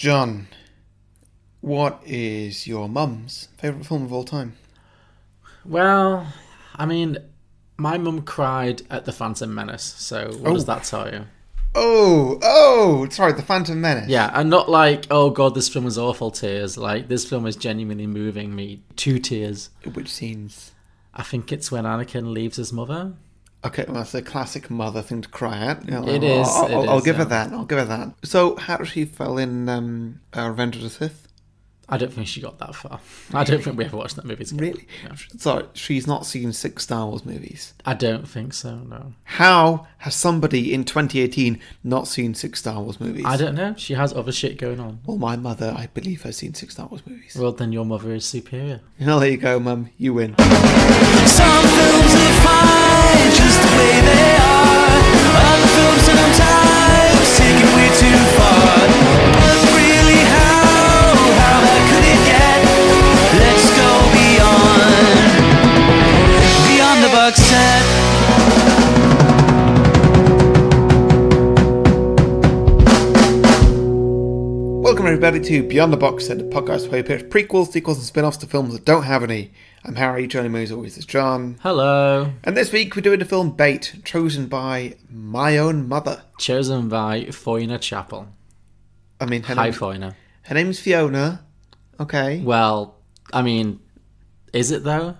John, what is your mum's favourite film of all time? Well, I mean, my mum cried at the Phantom Menace, so what does that tell you? Sorry, the Phantom Menace. Yeah, and not like, oh god, this film was awful tears. Like, this film is genuinely moving me to tears. Which scenes? I think it's when Anakin leaves his mother. Okay, well, that's a classic mother thing to cry at. It is. I'll give her that. So, how did she fell in Revenge of the Sith? I don't think she got that far. I don't think we ever watched that movie together. Really? No. Sorry, she's not seen 6 Star Wars movies. I don't think so, no. How has somebody in 2018 not seen 6 Star Wars movies? I don't know. She has other shit going on. Well, my mother, I believe, has seen 6 Star Wars movies. Well, then your mother is superior. Well, there you go, Mum. You win. Some films are fine just the way they are. Other films sometimes take it way too far. But really, how bad could it get? Let's go beyond the box set. Welcome everybody to Beyond the Box Set, the podcast where we pitch prequels, sequels and spin-offs to films that don't have any. I'm Harry, joining me as always is John. Hello. And this week we're doing the film Bait, chosen by my own mother. Chosen by Foyna Chapel. I mean, Hi, Foyna. Her name's Fiona. Okay. Well, I mean, is it though?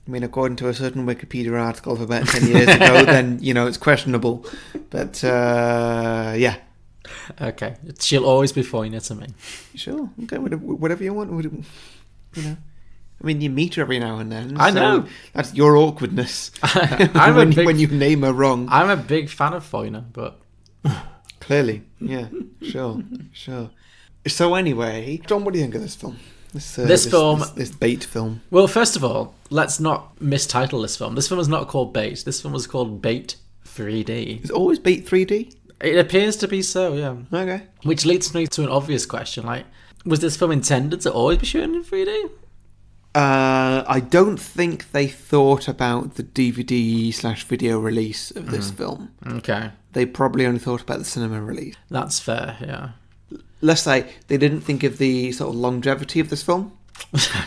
I mean, according to a certain Wikipedia article of about 10 years ago, then, you know, it's questionable. But, yeah. Okay. She'll always be Foyna to me. Sure. Okay, whatever you want. You know. I mean, you meet her every now and then. I know. That's your awkwardness. when you name her wrong. I'm a big fan of Foyna, but... Clearly. Yeah. Sure. So anyway, John, what do you think of this film? This Bait film. Well, first of all, let's not mistitle this film. This film is not called Bait. This film was called Bait 3D. Is it always Bait 3D? It appears to be so, yeah. Okay. Which leads me to an obvious question, like, was this film intended to always be shown in 3D? I don't think they thought about the DVD/video release of this film. Okay. They probably only thought about the cinema release. That's fair, yeah. Let's say they didn't think of the sort of longevity of this film.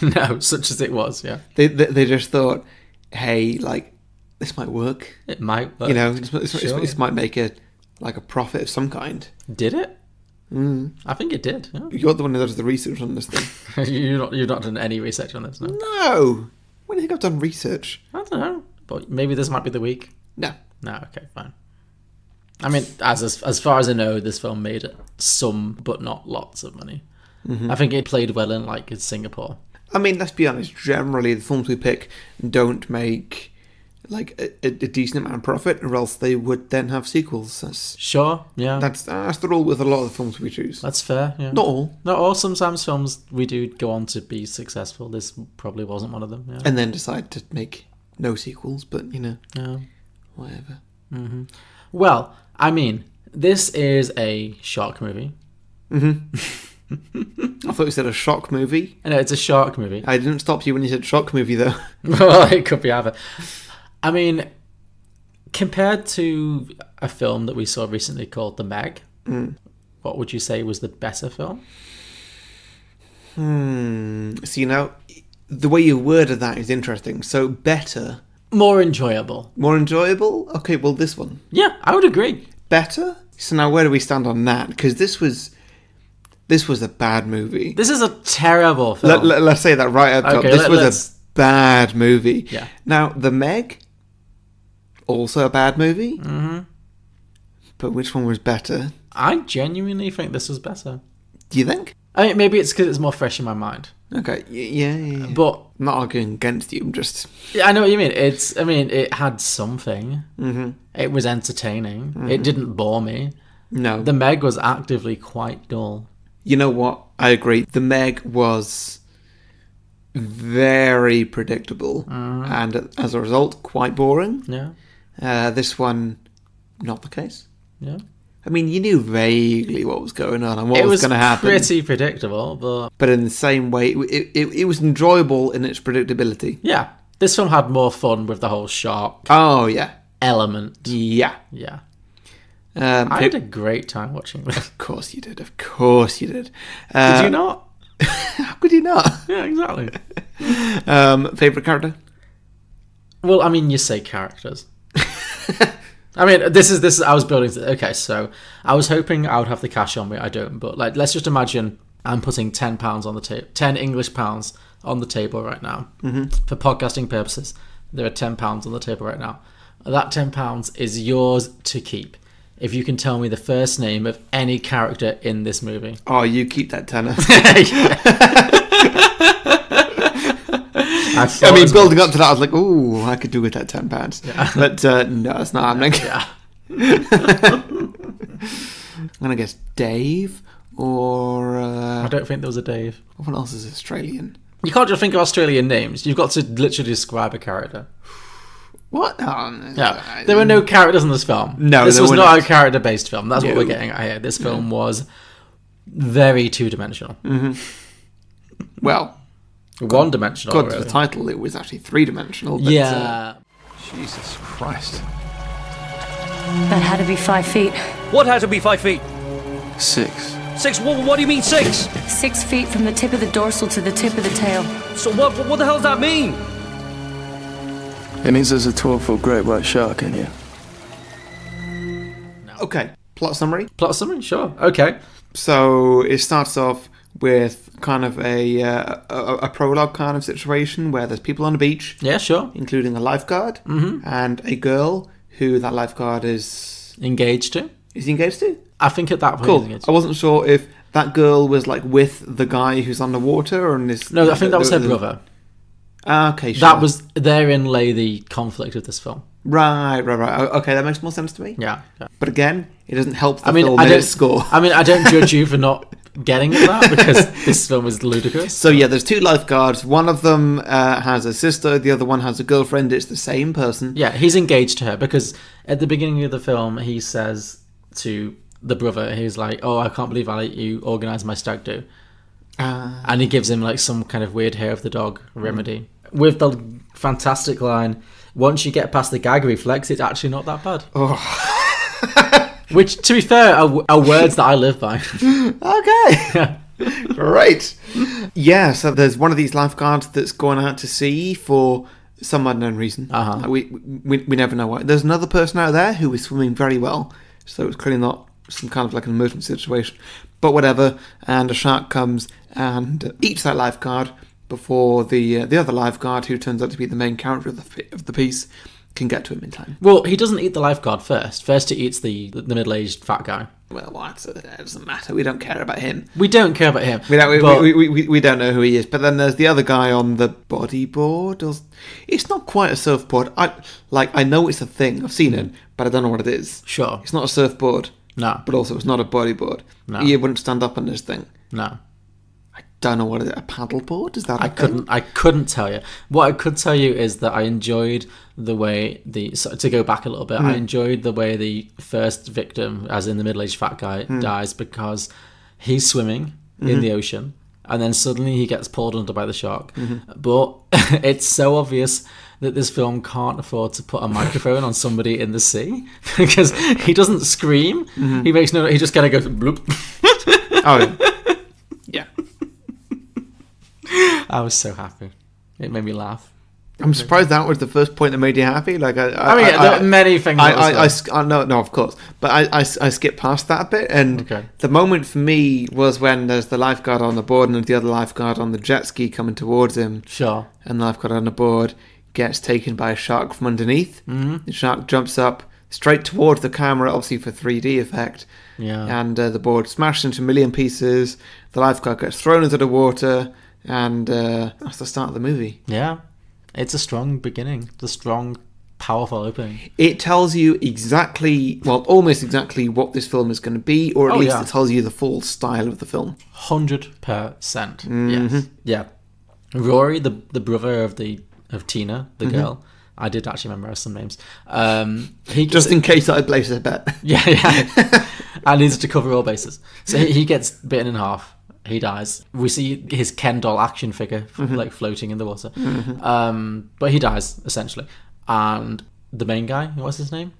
No, such as it was, yeah. They just thought, hey, like, this might work. It might work. You know, this might make a profit of some kind. Did it? I think it did. Yeah. You're the one who does the research on this thing. You've not done any research on this, no? No! When do you think I've done research? I don't know. But maybe this might be the week. No. No, okay, fine. I mean, as far as I know, this film made some, but not lots of money. Mm-hmm. I think it played well in, like, Singapore. I mean, let's be honest, generally the films we pick don't make... like a decent amount of profit, or else they would then have sequels. Sure, yeah. That's the rule with a lot of the films we choose. That's fair, yeah. Not all. Not all. Sometimes films we do go on to be successful. This probably wasn't one of them, yeah. And then decide to make no sequels, but, you know, yeah. Whatever. Mm-hmm. Well, I mean, this is a shark movie. Mm-hmm. I thought you said a shock movie. I know, it's a shark movie. I didn't stop you when you said shock movie, though. Well, it could be either. I mean, compared to a film that we saw recently called The Meg, what would you say was the better film? So, you know, the way you worded that is interesting. So, better. More enjoyable. More enjoyable? Okay, well, this one. Yeah, I would agree. Better? So now where do we stand on that? Because this was a bad movie. This is a terrible film. Let's say that right up top. Okay, this was a bad movie. Yeah. Now, The Meg... also a bad movie. Mm-hmm. But which one was better? I genuinely think this was better. Do you think? I mean, maybe it's because it's more fresh in my mind. Okay, yeah. But I'm not arguing against you, I'm just... Yeah, I know what you mean. It had something. Mm-hmm. It was entertaining. Mm-hmm. It didn't bore me. No. The Meg was actively quite dull. You know what? I agree. The Meg was... very predictable. And as a result, quite boring. Yeah. This one, not the case. Yeah. I mean, you knew vaguely what was going on and what was going to happen. It was pretty predictable, but in the same way, it was enjoyable in its predictability. Yeah. This film had more fun with the whole shark element. Yeah. Yeah. Yeah. I had a great time watching this. Of course you did. Of course you did. Did you not? How could you not? Yeah, exactly. Favorite character? Well, I mean, you say characters. I mean, this is. I was building. Okay, so I was hoping I would have the cash on me. I don't, but like, let's just imagine I'm putting £10 on the table, 10 English pounds on the table right now for podcasting purposes. There are £10 on the table right now. That £10 is yours to keep if you can tell me the first name of any character in this movie. Oh, you keep that tenner. I mean, building up to that, I was like, "Ooh, I could do with that £10." Yeah. But no, it's not happening. Yeah. I'm gonna guess Dave or. I don't think there was a Dave. What else is Australian? You can't just think of Australian names. You've got to literally describe a character. What? Yeah, there were no characters in this film. No, this was not a character-based film. That's what we're getting at here. This film was very two-dimensional. Well, one-dimensional. According to the title, it was actually three-dimensional. But, yeah. Jesus Christ. That had to be 5 feet. What had to be 5 feet? 6. 6? What do you mean 6? 6 feet from the tip of the dorsal to the tip of the tail. So what the hell does that mean? It means there's a 12-foot great white shark in here. Okay, plot summary. Plot summary, sure. Okay. So it starts off with kind of a prologue kind of situation where there's people on a beach. Yeah, sure. Including a lifeguard and a girl who that lifeguard is... Engaged to. Is he engaged to? I think at that point Cool. he's engaged. I wasn't sure if that girl was like with the guy who's on the water or in this... No, I think that was her brother. Okay, sure. That was... Therein lay the conflict of this film. Right. Okay, that makes more sense to me. Yeah. But again, it doesn't help the film in its score. I mean, I don't judge you for not getting at that because this film is ludicrous. So yeah, there's two lifeguards. One of them has a sister, the other one has a girlfriend. It's the same person. Yeah, he's engaged to her because at the beginning of the film, he says to the brother, he's like, "Oh, I can't believe I let you organise my stag do," and he gives him like some kind of weird hair of the dog remedy with the fantastic line, "Once you get past the gag reflex, it's actually not that bad." Oh. Which, to be fair, are words that I live by. Okay. Great. Yeah, so there's one of these lifeguards that's going out to sea for some unknown reason. We never know why. There's another person out there who is swimming very well, so it's clearly not some kind of like an emergency situation. But whatever, and a shark comes and eats that lifeguard before the other lifeguard, who turns out to be the main character of the piece, can get to him in time. Well, he doesn't eat the lifeguard first. First, he eats the middle-aged fat guy. Well, that doesn't matter. We don't care about him. We don't care about him. We don't know who he is. But then there's the other guy on the bodyboard. It's not quite a surfboard. I know it's a thing. I've seen it, but I don't know what it is. Sure. It's not a surfboard. No. But also, it's not a bodyboard. No. You wouldn't stand up on this thing. No. I don't know what it is. A paddleboard? Is that I couldn't tell you. What I could tell you is that I enjoyed the way to go back a little bit, I enjoyed the way the first victim, as in the middle-aged fat guy, dies because he's swimming in the ocean and then suddenly he gets pulled under by the shark. But it's so obvious that this film can't afford to put a microphone on somebody in the sea because he doesn't scream. He makes no. He just kind of goes bloop. Oh, yeah. I was so happy. It made me laugh. I'm surprised that was the first point that made you happy. Like, there are many things. No, of course, but I skipped past that bit, and the moment for me was when there's the lifeguard on the board and there's the other lifeguard on the jet ski coming towards him. Sure. And the lifeguard on the board gets taken by a shark from underneath. The shark jumps up straight towards the camera, obviously for 3D effect. Yeah. And the board smashes into a million pieces. The lifeguard gets thrown into the water, and that's the start of the movie. Yeah. It's a strong beginning. It's a strong, powerful opening. It tells you almost exactly what this film is going to be, or at least it tells you the full style of the film. 100%. Yes. Yeah. Rory, the brother of Tina, the girl. I did actually memorize some names. Just in case I place a bet. Yeah. I needed to cover all bases. So he gets bitten in half. He dies. We see his Ken doll action figure like floating in the water. But he dies, essentially. And the main guy, what's his name?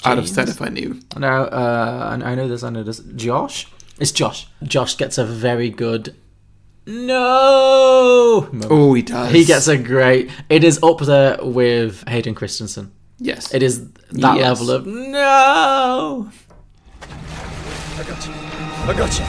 I'd have said if I knew. No, I know this. Josh? It's Josh. Josh gets a very good no moment. Oh, he does. He gets a great... It is up there with Hayden Christensen. Yes. It is that level of no. I got you.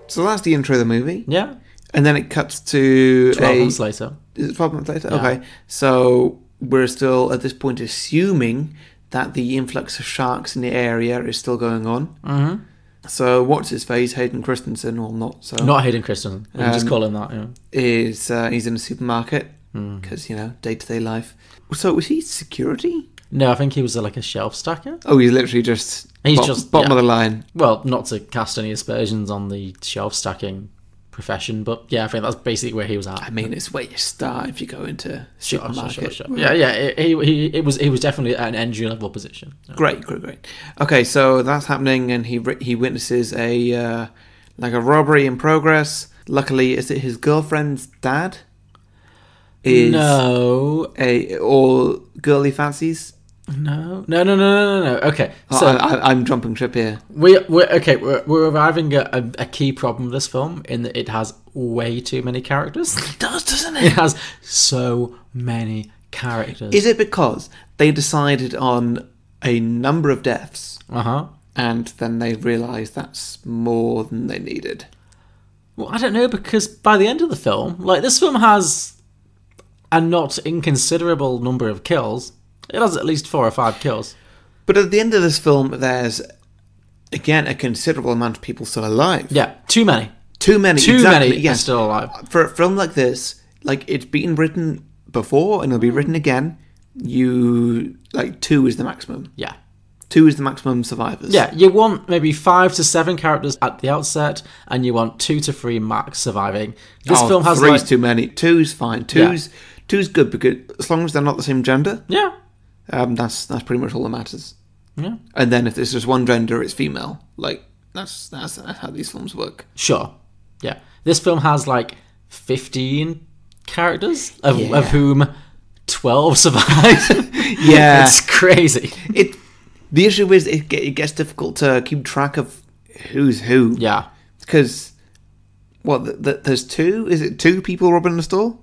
So that's the intro of the movie. Yeah. And then it cuts to 12 months later. Is it 12 months later? Yeah. Okay. So we're still, at this point, assuming that the influx of sharks in the area is still going on. Mm-hmm. So what's his face? Hayden Christensen, well, not so. Not Hayden Christensen. We'll just call him that, yeah. He's in a supermarket because, day-to-day life. So was he security? No, I think he was like a shelf stacker. Oh, he's literally just... Just bottom of the line. Well, not to cast any aspersions on the shelf stacking profession, but yeah, I think that's basically where he was at. I mean, it's where you start if you go into supermarket. Sure. Yeah. It was definitely an entry level position. Yeah. Great. Okay, so that's happening, and he witnesses a robbery in progress. Luckily, is it his girlfriend's dad? No. Or girly fancies? No. Okay, so I'm jumping ship here. We're arriving at a key problem with this film in that it has way too many characters. It does, doesn't it? It has so many characters. Is it because they decided on a number of deaths, and then they realised that's more than they needed? Well, I don't know, because by the end of the film, like, this film has a not inconsiderable number of kills. It has at least 4 or 5 kills. But at the end of this film, there's, again, a considerable amount of people still alive. Yeah, too many. Too many Are still alive. For a film like this, like, it's been written before and it'll be written again. 2 is the maximum. Yeah. 2 is the maximum survivors. Yeah, you want maybe 5 to 7 characters at the outset, and you want 2 to 3 max surviving. This film has 3's too many. 2's fine. 2's good, because as long as they're not the same gender. Yeah. That's pretty much all that matters. Yeah. And then if there's just one gender, it's female. Like, that's how these films work. Sure. Yeah. This film has 15 characters, of whom 12 survive. Yeah. It's crazy. The issue is it gets difficult to keep track of who's who. Yeah. Because, there's 2? Is it 2 people robbing the store?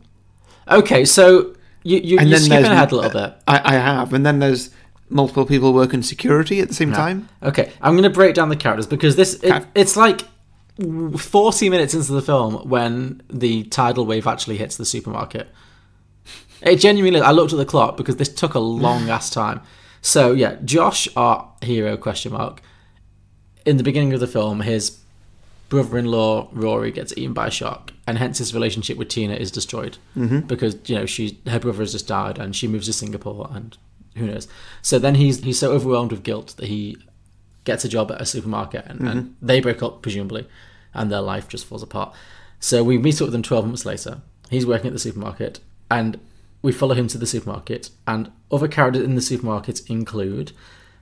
Okay, so you're skipping ahead a little bit. I have. And then there's multiple people working security at the same time. Okay, I'm going to break down the characters, because it's like 40 minutes into the film when the tidal wave actually hits the supermarket. It genuinely, I looked at the clock because this took a long ass time. So yeah, Josh, our hero, in the beginning of the film, his brother-in-law Rory gets eaten by a shark, and hence his relationship with Tina is destroyed, because her brother has just died and she moves to Singapore, and who knows. So then he's so overwhelmed with guilt that he gets a job at a supermarket, and they break up presumably, and their life just falls apart. So we meet up with him 12 months later. He's working at the supermarket, and we follow him to the supermarket, and other characters in the supermarket include,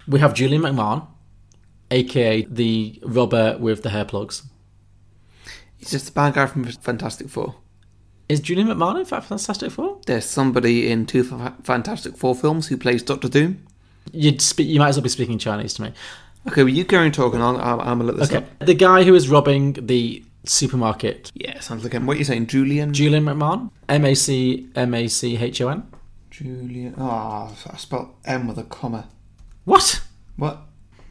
we have Julian McMahon, aka the robber with the hair plugs. He's just a bad guy from Fantastic Four. Is Julian McMahon in Fantastic Four? There's somebody in 2 Fantastic Four films who plays Doctor Doom. You might as well be speaking Chinese to me. Okay, well, you carry on talking. I'm going to look this up. The guy who is robbing the supermarket. Yeah, sounds like him. What are you saying, Julian? Julian McMahon? Machon? Julian. I spelled M with a comma. What?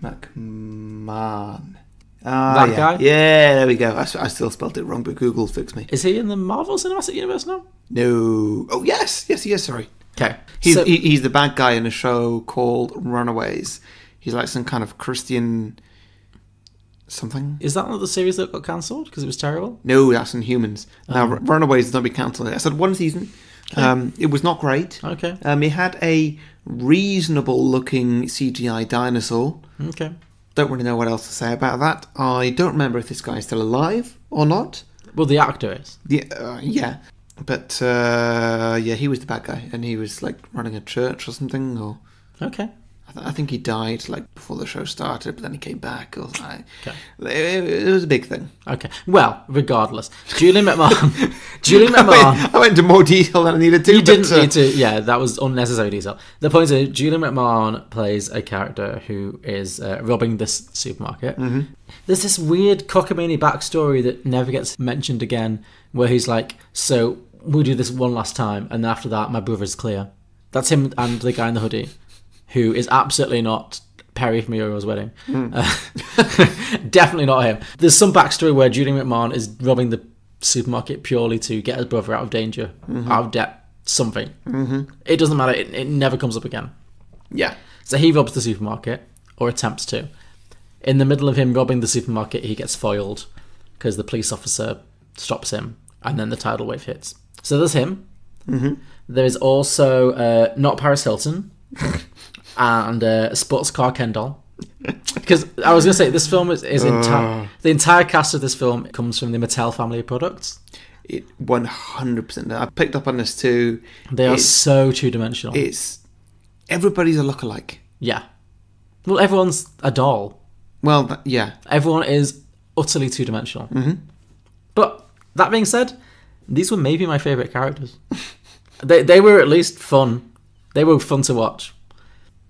McMahon. That guy? Yeah, there we go. I still spelled it wrong, but Google fixed me. Is he in the Marvel Cinematic Universe now? No. Oh, yes, he is, sorry. Okay. He's the bad guy in a show called Runaways. He's like some kind of Christian something. Is that not the series that got cancelled because it was terrible? No, that's Inhumans. Now, Runaways has not been cancelled. I said 1 season. Okay. It was not great. Okay. It had a reasonable-looking CGI dinosaur. Okay. Don't really know what else to say about that. I don't remember if this guy is still alive or not. Well, the actor is. Yeah. But, he was the bad guy. And he was, running a church or something. Or okay. I think he died like before the show started, but then he came back. Or like, it was a big thing. Okay. Well, regardless, Julian McMahon. I went into more detail than I needed to. You didn't need to. Yeah, that was unnecessary detail. The point is, Julian McMahon plays a character who is robbing this supermarket. Mm-hmm. There's this weird cockamamie backstory that never gets mentioned again, where he's like, "So we'll do this one last time, and after that, my brother's clear." That's him and the guy in the hoodie, who is absolutely not Perry from Muriel's Wedding. Definitely not him. There's some backstory where Julian McMahon is robbing the supermarket purely to get his brother out of danger, out of debt, something. It doesn't matter. It never comes up again. Yeah. So he robs the supermarket, or attempts to. In the middle of him robbing the supermarket, he gets foiled because the police officer stops him, and then the tidal wave hits. So there's him. There is also not Paris Hilton and a sports car Ken doll. Because I was going to say, this film is the entire cast of this film comes from the Mattel family of products. 100%. I picked up on this too. They are so two-dimensional. Everybody's a lookalike. Yeah. Well, everyone's a doll. Well, yeah. Everyone is utterly two-dimensional. But that being said, these were maybe my favourite characters. They were at least fun. They were fun to watch.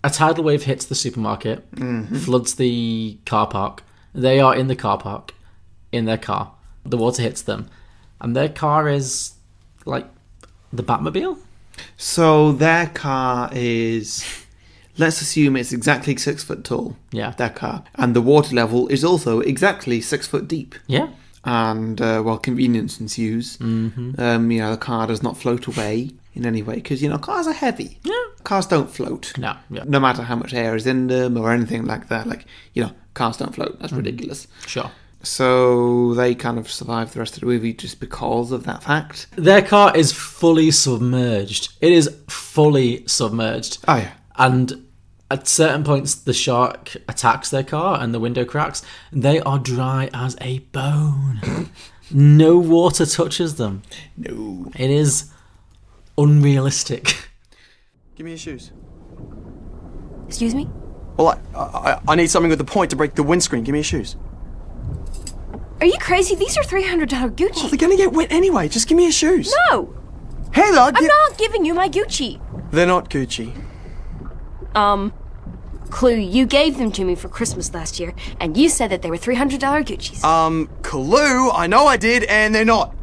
A tidal wave hits the supermarket, floods the car park. They are in the car park, in their car. The water hits them. And their car is like the Batmobile? So their car is... Let's assume it's exactly 6 foot tall. Yeah. Their car. And the water level is also exactly 6 foot deep. Yeah. And, convenience ensues. The car does not float away in any way. Because, cars are heavy. Yeah. Cars don't float. No. Yeah. No matter how much air is in them or anything like that. Cars don't float. That's ridiculous. Sure. So they kind of survive the rest of the movie just because of that fact. Their car is fully submerged. It is fully submerged. Oh, yeah. And at certain points, the shark attacks their car and the window cracks. They are dry as a bone. No water touches them. No. It is unrealistic. Give me your shoes. Excuse me? Well, I need something with a point to break the windscreen. Give me your shoes. Are you crazy? These are $300 Gucci. Oh, they're gonna get wet anyway. Just give me your shoes. No! Hey, lad! I'm not giving you my Gucci. They're not Gucci. Clue, you gave them to me for Christmas last year, and you said that they were $300 Gucci's. Clue, I know I did, and they're not.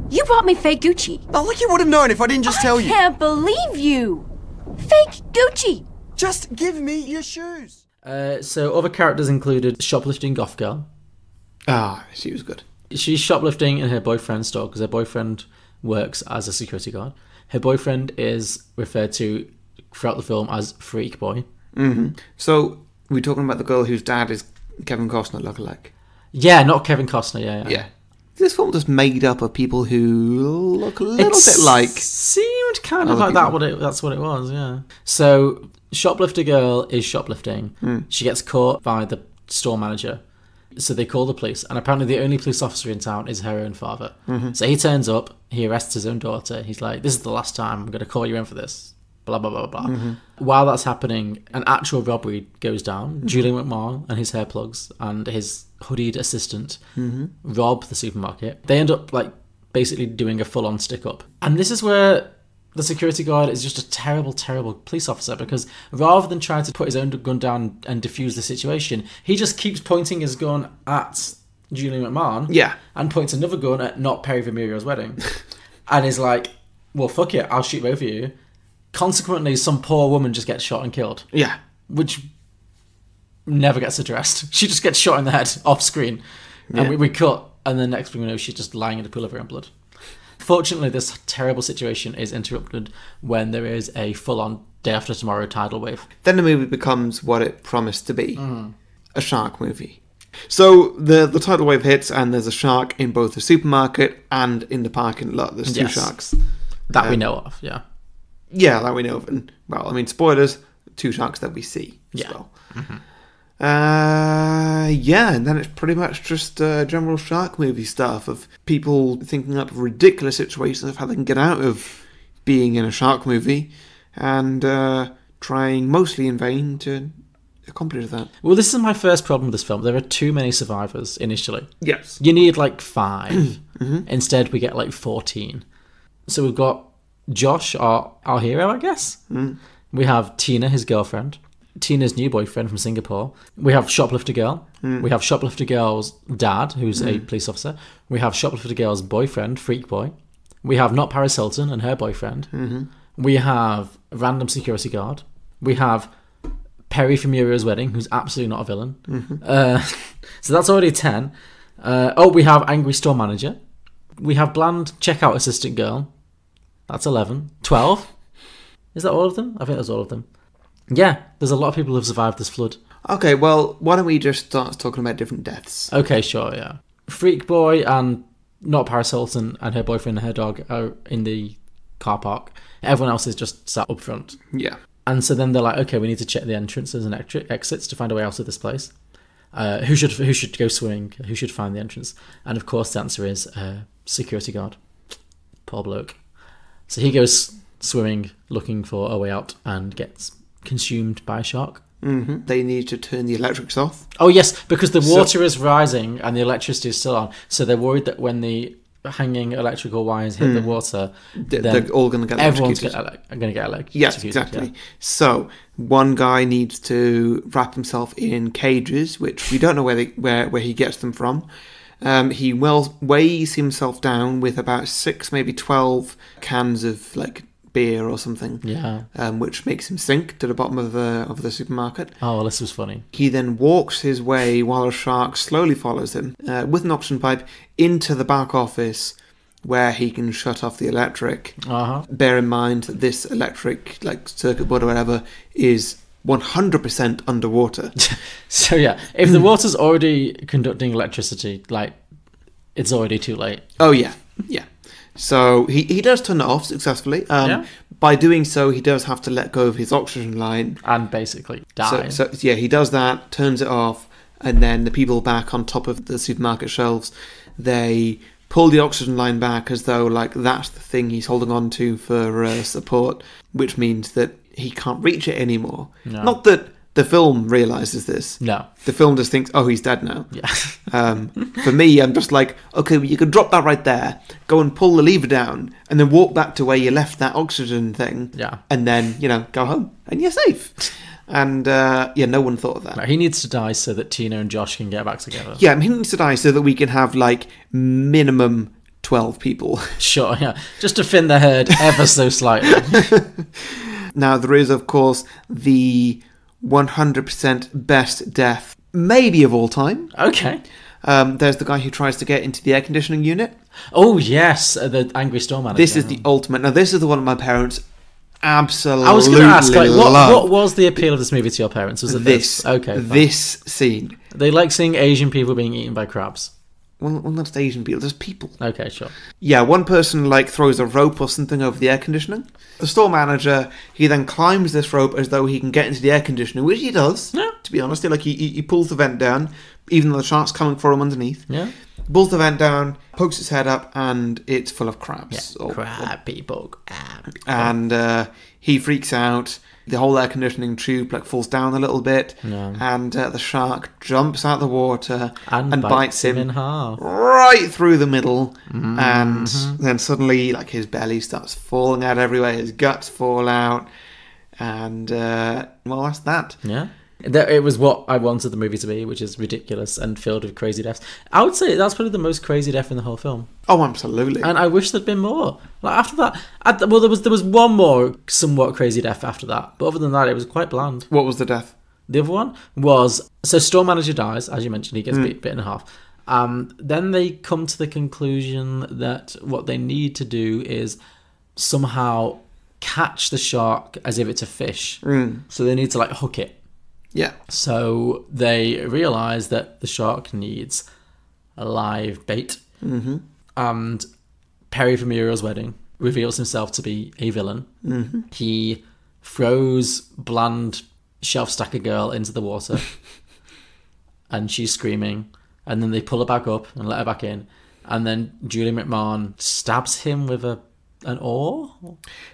You bought me fake Gucci. Oh, like you would have known if I didn't just tell you. I can't believe you. Fake Gucci. Just give me your shoes. So other characters included shoplifting goth girl. Ah, she was good. She's shoplifting in her boyfriend's store because her boyfriend works as a security guard. Her boyfriend is referred to throughout the film as Freak Boy. So we're talking about the girl whose dad is Kevin Costner lookalike. Yeah, not Kevin Costner. Yeah. This film just made up of people who look a little bit like... Seemed kind of like that. That's what it was. Yeah. So shoplifter girl is shoplifting. She gets caught by the store manager. So they call the police, and apparently the only police officer in town is her own father. So he turns up, he arrests his own daughter. He's like, "This is the last time I'm going to call you in for this." Blah, blah, blah, blah. While that's happening, an actual robbery goes down. Julian McMahon and his hair plugs and his hoodied assistant rob the supermarket. They end up basically doing a full-on stick-up. And this is where the security guard is just a terrible, terrible police officer, because rather than trying to put his own gun down and defuse the situation, he just keeps pointing his gun at Julian McMahon. Yeah. And points another gun at not Perry from Muriel's Wedding. And is like, well, fuck it, I'll shoot both of you. Consequently, some poor woman just gets shot and killed. Yeah. Which never gets addressed. She just gets shot in the head off screen. And we cut, and the next thing we know, she's just lying in a pool of her own blood. Fortunately, this terrible situation is interrupted when there is a full-on Day After Tomorrow tidal wave. Then the movie becomes what it promised to be. A shark movie. So the tidal wave hits, and there's a shark in both the supermarket and in the parking lot. There's two sharks. That we know of, yeah. Yeah, that we know of. And, well, I mean, spoilers, two sharks that we see as well. And then it's pretty much just general shark movie stuff of people thinking up ridiculous situations of how they can get out of being in a shark movie. and trying mostly in vain to accomplish that. Well, this is my first problem with this film. There are too many survivors initially. Yes. You need like 5. Instead, we get like 14. So we've got Josh, our hero, I guess. We have Tina, his girlfriend. Tina's new boyfriend from Singapore. We have Shoplifter Girl. We have Shoplifter Girl's dad, who's a police officer. We have Shoplifter Girl's boyfriend, Freak Boy. We have Not Paris Hilton and her boyfriend. We have a random security guard. We have Perry from Muriel's Wedding, who's absolutely not a villain. So that's already 10. We have Angry Store Manager. We have Bland Checkout Assistant Girl. That's 11. 12? Is that all of them? I think that's all of them. Yeah, there's a lot of people who've survived this flood. Okay, well, why don't we just start talking about different deaths? Okay, sure, yeah. Freak Boy and Not Paris Hilton and her boyfriend and her dog are in the car park. Everyone else is just sat up front. Yeah. And so then they're like, okay, we need to check the entrances and exits to find a way out of this place. Who should go swimming? Who should find the entrance? And of course the answer is security guard. Poor bloke. So he goes swimming looking for a way out and gets consumed by a shark. They need to turn the electrics off. Oh yes, because the water is rising and the electricity is still on. So they're worried that when the hanging electrical wires hit the water, they're all going to get electrocuted. Everyone's going to get electrocuted. Yes, exactly. Yeah. So one guy needs to wrap himself in cages, which we don't know where he gets them from. He weighs himself down with about 6, maybe 12 cans of like beer or something. Yeah. Which makes him sink to the bottom of the supermarket. Oh, well, this was funny. He then walks his way while a shark slowly follows him with an oxygen pipe into the back office where he can shut off the electric. Bear in mind that this electric like circuit board or whatever is 100% underwater. So yeah, if the water's already conducting electricity, like it's already too late. Oh yeah. So he does turn it off successfully. By doing so, he does have to let go of his oxygen line. And basically die. So yeah, he does that, turns it off, and then the people back on top of the supermarket shelves, they pull the oxygen line back as though like that's the thing he's holding on to for support, which means that he can't reach it anymore. No. Not that the film realises this. No. The film just thinks, oh, he's dead now. Yeah. For me, I'm just like, okay, well, you can drop that right there, go and pull the lever down, and then walk back to where you left that oxygen thing. Yeah. And then, go home, and you're safe. And, no one thought of that. No, he needs to die so that Tina and Josh can get back together. Yeah, he needs to die so that we can have, like, minimum 12 people. Sure, yeah. Just to thin the herd ever so slightly. Now, there is, of course, the 100% best death, maybe of all time. Okay. There's the guy who tries to get into the air conditioning unit. Oh, yes, the angry store manager. This is the ultimate. Now, this is the one my parents absolutely I was going to ask, like, love. what was the appeal of this movie to your parents? Was it this? Okay, fine. This scene. They like seeing Asian people being eaten by crabs. Well, not just Asian people, there's people. Okay, sure. Yeah, one person, like, throws a rope or something over the air conditioning. The store manager, he then climbs this rope as though he can get into the air conditioning, which he does, to be honest. Like, he pulls the vent down, even though the shark's coming for him underneath. Yeah. Pulls the vent down, pokes his head up, and it's full of crabs. Yeah, crab people. And he freaks out. The whole air conditioning tube like falls down a little bit, and the shark jumps out the water and bites him in half, right through the middle. And then suddenly, like, his belly starts falling out everywhere, his guts fall out, and well, that's that. Yeah. It was what I wanted the movie to be, which is ridiculous and filled with crazy deaths. I would say that's probably the most crazy death in the whole film. Oh, absolutely. And I wish there'd been more. Like after that, there was one more somewhat crazy death after that, but other than that, it was quite bland. What was the death? The other one was store manager dies, as you mentioned, he gets bit in half. Then they come to the conclusion that what they need to do is somehow catch the shark as if it's a fish. So they need to like hook it. Yeah. So they realise that the shark needs a live bait. And Perry from Muriel's Wedding reveals himself to be a villain. He throws Bland Shelf Stacker Girl into the water. And she's screaming. And then they pull her back up and let her back in. And then Julie McMahon stabs him with a an oar?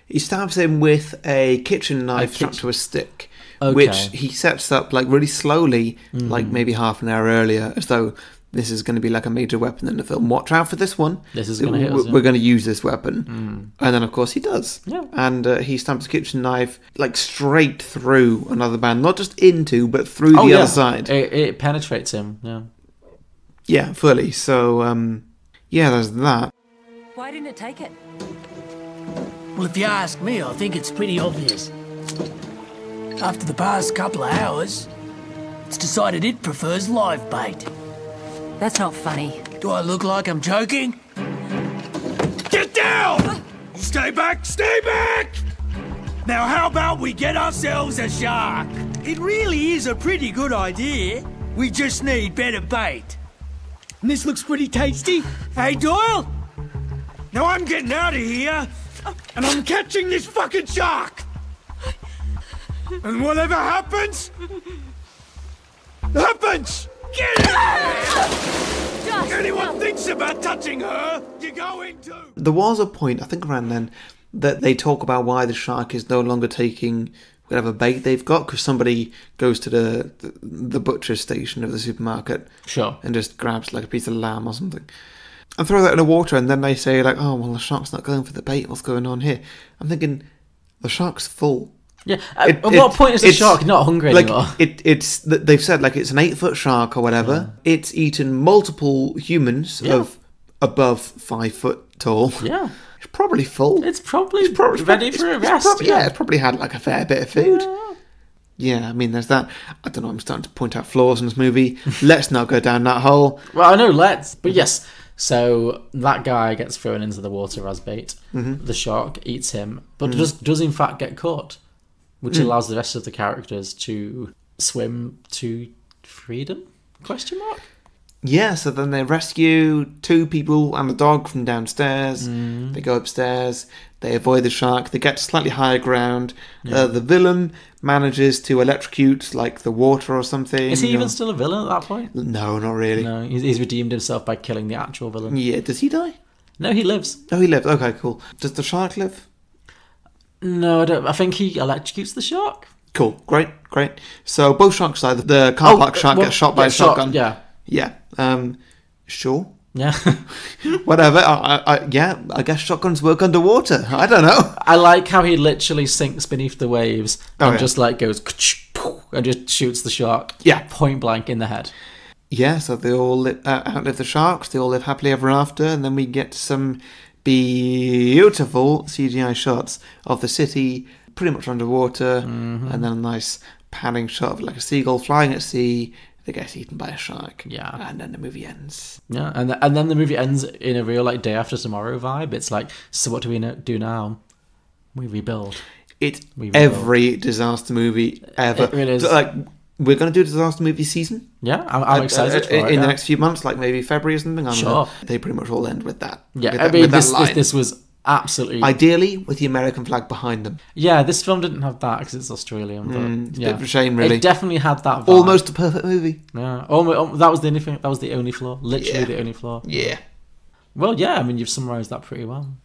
He stabs him with a kitchen knife strapped to a stick, which he sets up like really slowly, like maybe half an hour earlier, as though this is going to be like a major weapon in the film. Watch out for this one. This is going to hit us. We're going to use this weapon. And then, of course, he does. Yeah. And he stabs the kitchen knife like straight through another man, not just into, but through the other side. It penetrates him, yeah. Yeah, fully. So, yeah, there's that. Why didn't it take it? Well, if you ask me, I think it's pretty obvious. After the past couple of hours, it's decided it prefers live bait. That's not funny. Do I look like I'm joking? Get down! Stay back! Stay back! Now, how about we get ourselves a shark? It really is a pretty good idea. We just need better bait. And this looks pretty tasty. Hey, Doyle? Now I'm getting out of here, and I'm catching this fucking shark. And whatever happens, happens! Get it! Anyone thinks about touching her, you're going to. There was a point, I think around then, that they talk about why the shark is no longer taking whatever bait they've got, because somebody goes to the butcher station of the supermarket, and just grabs like a piece of lamb or something, and throw that in the water, and then they say like, oh well, the shark's not going for the bait. What's going on here? I'm thinking the shark's full. Yeah. At what point is the shark not hungry anymore? It's they've said like it's an 8-foot shark or whatever. Yeah. It's eaten multiple humans of above 5 foot tall. Yeah. It's probably full. It's probably ready for a rest. It's probably had like a fair bit of food. Yeah, I mean, there's that. I don't know, I'm starting to point out flaws in this movie. Let's not go down that hole. Well, I know, but yes. So that guy gets thrown into the water as bait. The shark eats him, but does in fact get caught, which allows the rest of the characters to swim to freedom? Question mark? Yeah, so then they rescue 2 people and a dog from downstairs. They go upstairs. They avoid the shark. They get to slightly higher ground. The villain manages to electrocute like the water or something. Is he even still a villain at that point? No, not really. No, he's redeemed himself by killing the actual villain. Yeah, does he die? No, he lives. Oh, he lives. Okay, cool. Does the shark live? No, I don't. I think he electrocutes the shark. Cool, great. So both sharks die. The car park shark gets shot by a shotgun. Yeah. Sure. Yeah. Whatever. I guess shotguns work underwater. I don't know. I like how he literally sinks beneath the waves and just like goes and just shoots the shark. Yeah. Point blank in the head. Yeah, so they all outlive the sharks. They all live happily ever after. And then we get some beautiful CGI shots of the city pretty much underwater. And then a nice panning shot of like a seagull flying at sea. They get eaten by a shark. Yeah. And then the movie ends. Yeah, and then the movie ends in a real like Day After Tomorrow vibe. It's like, so what do we do now? We rebuild. Every disaster movie ever. It really is. So, like, we're going to do a disaster movie season. Yeah, I'm excited for it. In the next few months, like maybe February or something. Sure. They pretty much all end with that. Yeah, I mean, this was absolutely... Ideally, with the American flag behind them. Yeah, this film didn't have that because it's Australian. But it's a bit of a shame, really. It definitely had that vibe. Almost a perfect movie. Yeah, that was the only thing. That was the only flaw. Literally the only flaw. Yeah. Well, yeah, I mean, you've summarised that pretty well.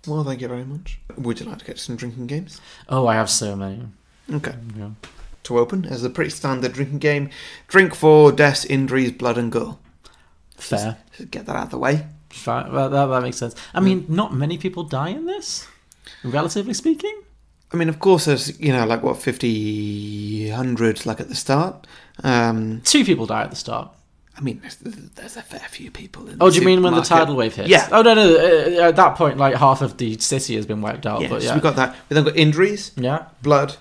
Well, thank you very much. Would you like to get some drinking games? Oh, I have so many. Okay. Yeah. To open, as a pretty standard drinking game, drink for deaths, injuries, blood and gore. Fair. Just get that out of the way. Fine. Well, that makes sense. I mean, not many people die in this, relatively speaking. I mean, of course, there's, 50, 100, like, at the start. 2 people die at the start. I mean, there's a fair few people in do you mean when the tidal wave hits? Yeah. Oh, no. At that point, like, half of the city has been wiped out. Yeah, but so we've got that. We've then got injuries. Yeah. Blood.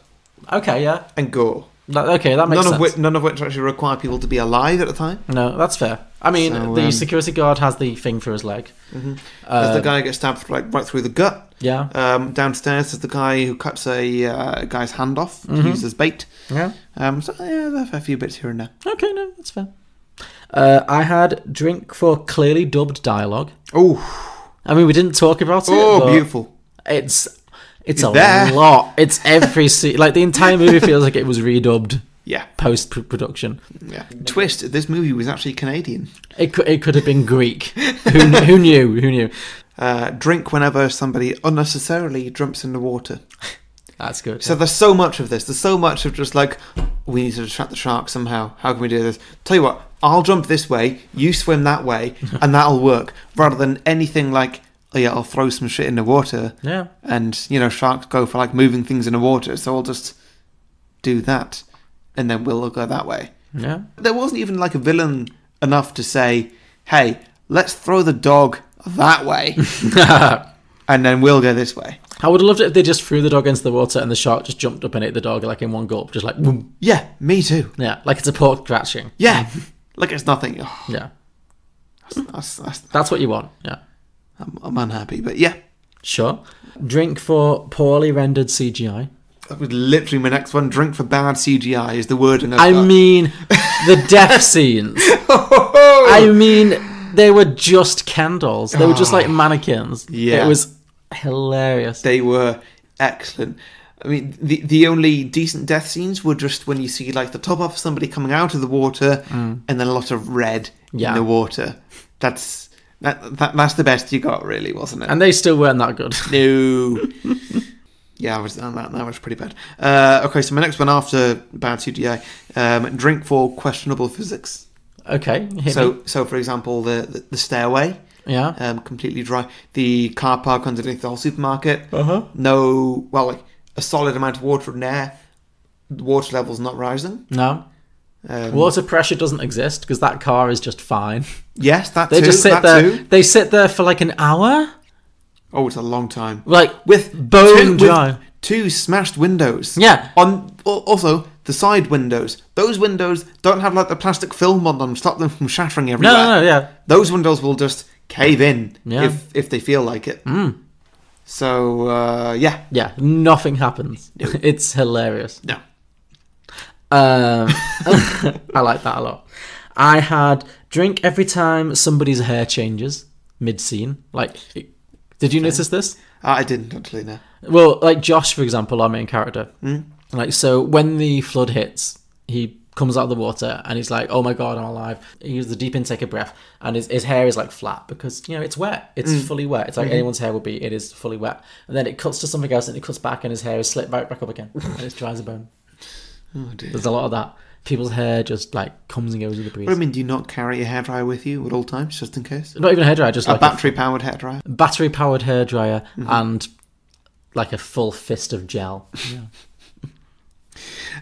Okay, yeah. And gore. Okay, that makes sense. None of which actually require people to be alive at the time. No, that's fair. I mean, the security guard has the thing for his leg. There's the guy who gets stabbed right through the gut. Yeah. Downstairs there's the guy who cuts a guy's hand off to use as bait. Yeah. So there's a few bits here and there. Okay, no, that's fair. I had drink for clearly dubbed dialogue. Oh. I mean, we didn't talk about it. Oh, beautiful. It's a lot. It's every scene. Like, the entire movie feels like it was redubbed. Yeah. Post-production. Yeah. Twist, this movie was actually Canadian. It could have been Greek. Who knew? Drink whenever somebody unnecessarily jumps in the water. That's good. So there's so much of this. There's so much of just like, we need to distract the shark somehow. How can we do this? Tell you what, I'll jump this way, you swim that way, and that'll work. Rather than anything like, oh yeah, I'll throw some shit in the water. Yeah. And, sharks go for like moving things in the water. So I'll just do that. And then we'll go that way. Yeah. There wasn't even like a villain enough to say, hey, let's throw the dog that way. And then we'll go this way. I would have loved it if they just threw the dog into the water and the shark just jumped up and ate the dog like in one gulp, just like boom. Yeah, me too. Yeah, like it's a pork scratching. Yeah, like it's nothing. Oh, yeah, that's what you want. Yeah, I'm unhappy, but yeah, sure. Drink for poorly rendered CGI. That was literally my next one. Drink for bad CGI is the wording. I mean, the death scenes. I mean, they were just candles. They were just like mannequins. Yeah, it was hilarious. They were excellent. I mean, the only decent death scenes were just when you see like the top of somebody coming out of the water and then a lot of red in the water. That's the best you got, really, wasn't it? And they still weren't that good. No. Yeah, that was pretty bad. Okay, so my next one after bad CGI, drink for questionable physics. Okay. So for example, the stairway. Yeah. Completely dry. The car park underneath the whole supermarket. Uh-huh. Like a solid amount of water in there. The water level's not rising. No. Water pressure doesn't exist because that car is just fine. Yes, they just sit there. They sit there for like an hour. Oh, it's a long time. Like with bone dry. With two smashed windows. Yeah. Also the side windows. Those windows don't have like the plastic film on them, stop them from shattering everywhere. No, yeah. Those windows will just cave in if they feel like it. Mm. So yeah. Yeah, nothing happens. No. It's hilarious. No. I like that a lot. I had drink every time somebody's hair changes mid-scene. Like, did you notice this? I didn't actually, no. Well, like Josh, for example, our main character. Mm. Like, so when the flood hits, he comes out of the water and he's like, oh my god, I'm alive. He uses a deep intake of breath and his hair is like flat because, it's wet. It's fully wet. It's like anyone's hair would be. It is fully wet. And then it cuts to something else and it cuts back and his hair is slipped back up again and it's dry as a bone. Oh dear. There's a lot of that. People's hair just like comes and goes with the breeze. What do you mean, do you not carry a hairdryer with you at all times, just in case? Not even a hairdryer, just a like battery-powered hairdryer. Battery-powered hairdryer and like a full fist of gel. Yeah.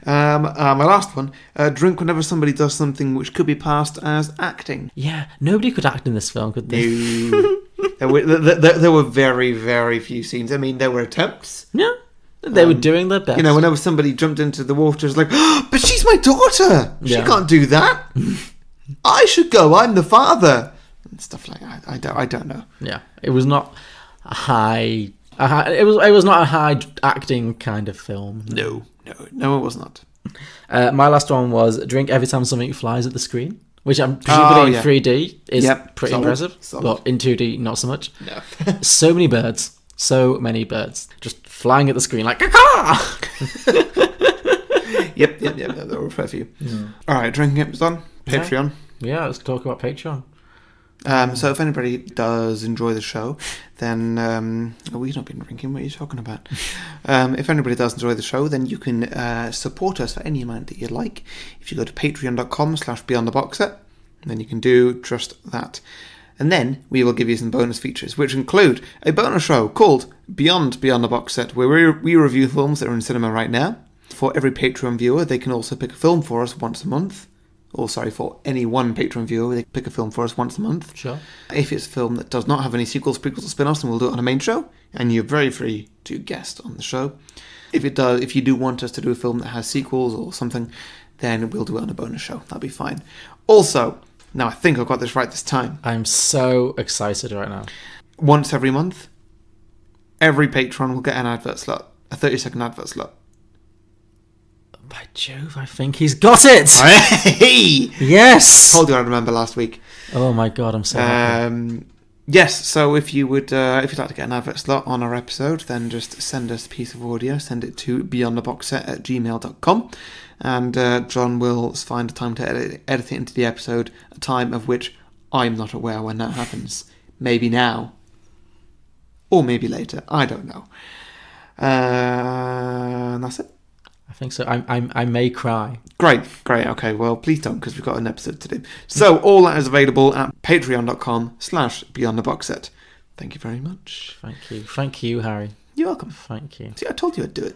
My last one, drink whenever somebody does something which could be passed as acting. Yeah, nobody could act in this film, could they? No. there were very, very few scenes. I mean, there were attempts. Yeah. They were doing their best. Whenever somebody jumped into the water, it's like, oh, but she's my daughter. She can't do that. I should go. I'm the father. And stuff like that. I don't know. Yeah, it was not a high. It was not a high acting kind of film. No, it was not. My last one was drink every time something flies at the screen, which I'm presumably in 3D is pretty impressive, but in 2D not so much. No. So many birds. So many birds just flying at the screen like caw. Yep, there were a fair few. Yeah. All right, drinking games on Patreon. Yeah, let's talk about Patreon. So if anybody does enjoy the show, then we've not been drinking. What are you talking about? If anybody does enjoy the show, then you can support us for any amount that you like. If you go to patreon.com/beyondtheboxset, then you can do just that. And then we will give you some bonus features, which include a bonus show called Beyond the Box Set, where we review films that are in cinema right now. For every Patreon viewer, they can also pick a film for us once a month. For any one Patreon viewer, they can pick a film for us once a month. Sure. If it's a film that does not have any sequels, prequels, or spin-offs, then we'll do it on a main show, and you're very free to guest on the show. If you do want us to do a film that has sequels or something, then we'll do it on a bonus show. That'll be fine. Also, now I think I've got this right this time. I'm so excited right now. Once every month, every patron will get an advert slot, a 30-second advert slot. By Jove, I think he's got it! Hey! Yes! Told you I remember last week. Oh my god, I'm so happy. Yes, so if you'd like to get an advert slot on our episode, then just send us a piece of audio, send it to beyondtheboxset@gmail.com, and John will find a time to edit it into the episode, a time of which I'm not aware when that happens. Maybe now. Or maybe later. I don't know. And that's it. I think so. I may cry. Great. Okay, well, please don't, because we've got an episode to do. So, all that is available at patreon.com/beyondtheboxset. Thank you very much. Thank you, Harry. You're welcome. Thank you. See, I told you I'd do it.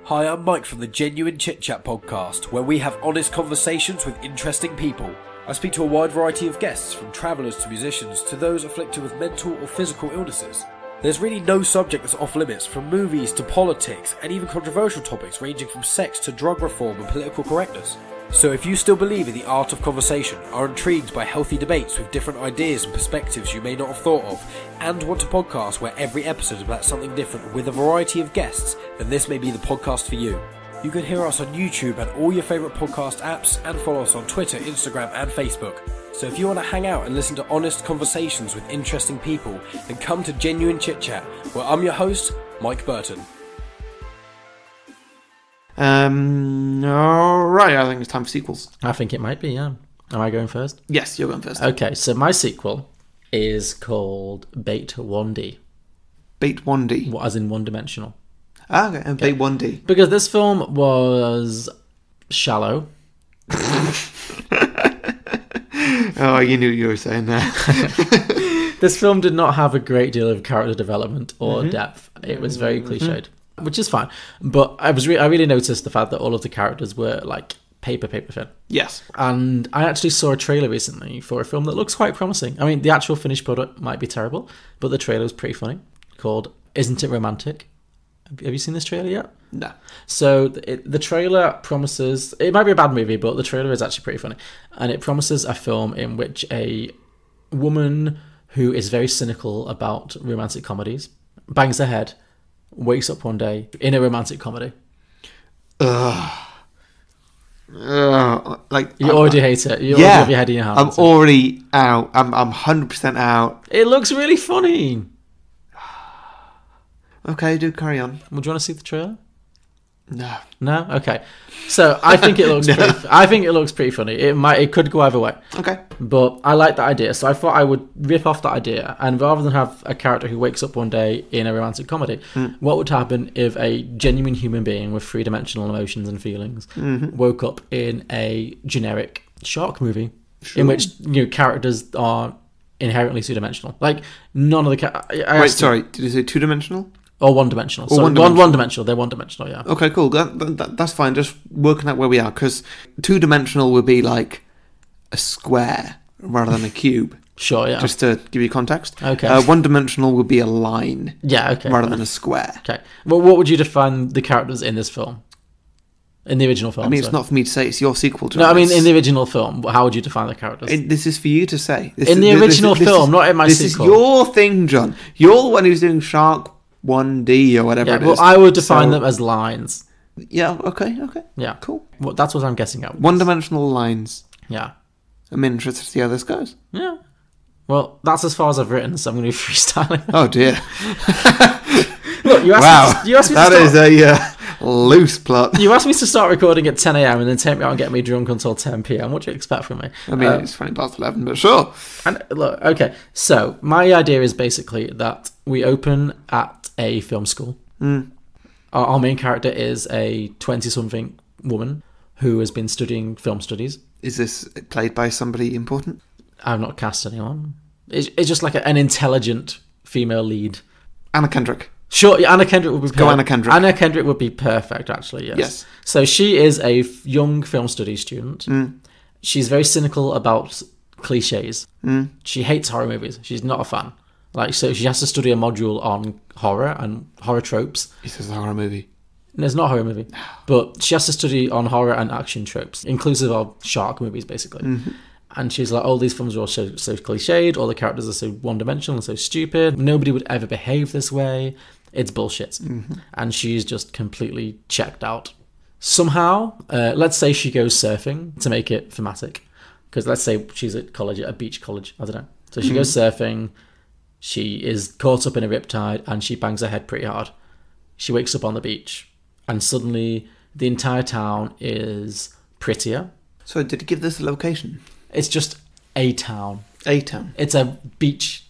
Hi, I'm Mike from the Genuine Chit Chat podcast, where we have honest conversations with interesting people. I speak to a wide variety of guests, from travellers to musicians to those afflicted with mental or physical illnesses. There's really no subject that's off limits, from movies to politics and even controversial topics ranging from sex to drug reform and political correctness. So if you still believe in the art of conversation, are intrigued by healthy debates with different ideas and perspectives you may not have thought of, and want a podcast where every episode is about something different with a variety of guests, then this may be the podcast for you. You can hear us on YouTube and all your favourite podcast apps, and follow us on Twitter, Instagram and Facebook. So if you want to hang out and listen to honest conversations with interesting people, then come to Genuine Chit Chat, where I'm your host, Mike Burton. Alright, I think it's time for sequels. I think it might be, yeah. Am I going first? Yes, you're going first. Okay, so my sequel is called Bait 1D. Bait 1D? As in one-dimensional. Ah, okay, and Bait 1D. Because this film was shallow. Oh, you knew you were saying that. This film did not have a great deal of character development or depth. It was very cliched, which is fine. But I really noticed the fact that all of the characters were like paper thin. Yes. And I actually saw a trailer recently for a film that looks quite promising. I mean, the actual finished product might be terrible, but the trailer was pretty funny, called Isn't It Romantic? Have you seen this trailer yet? No. So the trailer promises... It might be a bad movie, but the trailer is actually pretty funny. And it promises a film in which a woman who is very cynical about romantic comedies bangs her head, wakes up one day in a romantic comedy. Like you already hate it. You already have your head in your hands. I'm already out. I'm 100% out. It looks really funny. Okay, do carry on. Would you want to see the trailer? No. No? Okay. So I think it looks pretty funny. It could go either way. Okay. But I like that idea. So I thought I would rip off that idea, and rather than have a character who wakes up one day in a romantic comedy, what would happen if a genuine human being with three-dimensional emotions and feelings woke up in a generic shark movie in which characters are inherently two-dimensional? Like none of the Wait, sorry, did you say two-dimensional? Or one-dimensional. So one-dimensional. They're one-dimensional, yeah. Okay, cool. That's fine. Just working out where we are, because two-dimensional would be like a square rather than a cube. Sure, yeah. Just to give you context. Okay. One-dimensional would be a line. Yeah, okay. Rather than a square. Okay. Well, what would you define the characters in this film? In the original film? I mean, it's not for me to say. It's your sequel to No, I mean, in the original film, how would you define the characters? This is for you to say. In the original film, not in my sequel. This is your thing, John. You're the one who's doing Shark 1D or whatever it is. Well, I would define them as lines. Yeah, okay. Yeah. Cool. Well, that's what I'm guessing at. One-dimensional lines. Yeah. I'm interested to see how this goes. Yeah. Well, that's as far as I've written, so I'm going to be freestyling. Oh, dear. Look, you asked me to start... That is a loose plot. You asked me to start recording at 10 a.m. and then take me out and get me drunk until 10 p.m. What do you expect from me? I mean, it's 20 past 11, but sure. And look, okay, so my idea is basically that we open at a film school. Our main character is a 20-something woman who has been studying film studies. Is this played by somebody important? I've not cast anyone. It's just like an intelligent female lead. Anna Kendrick. Sure, Anna Kendrick would be perfect. Go Anna Kendrick. Anna Kendrick would be perfect, actually, yes. So she is a young film studies student. She's very cynical about cliches. She hates horror movies. She's not a fan. So she has to study a module on horror and horror tropes. This is a horror movie. No, it's not a horror movie. But she has to study on horror and action tropes, inclusive of shark movies, basically. And she's like, these films are all so cliched, all the characters are so one-dimensional and so stupid. Nobody would ever behave this way. It's bullshit. And she's just completely checked out. Somehow, let's say she goes surfing to make it thematic. Because let's say she's at college, at a beach college. I don't know. So she goes surfing. She is caught up in a riptide and she bangs her head pretty hard. She wakes up on the beach and suddenly the entire town is prettier. So did you give this a location? It's just a town. A town. It's a beach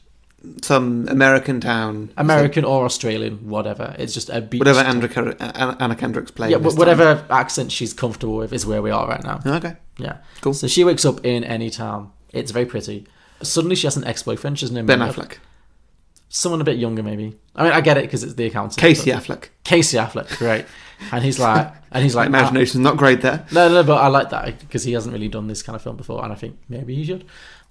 some American town. American or Australian, whatever. It's just a beach. Whatever Anna Kendrick's playing. Yeah, whatever accent she's comfortable with is where we are right now. Okay. Yeah. Cool. So she wakes up in any town. It's very pretty. Suddenly she has an ex-boyfriend. She doesn't know Ben Affleck. Someone a bit younger, maybe. I mean, I get it because it's the accountant. Casey Affleck. Casey Affleck, great. And he's like, My imagination's not great there. No, but I like that because he hasn't really done this kind of film before, and I think maybe he should.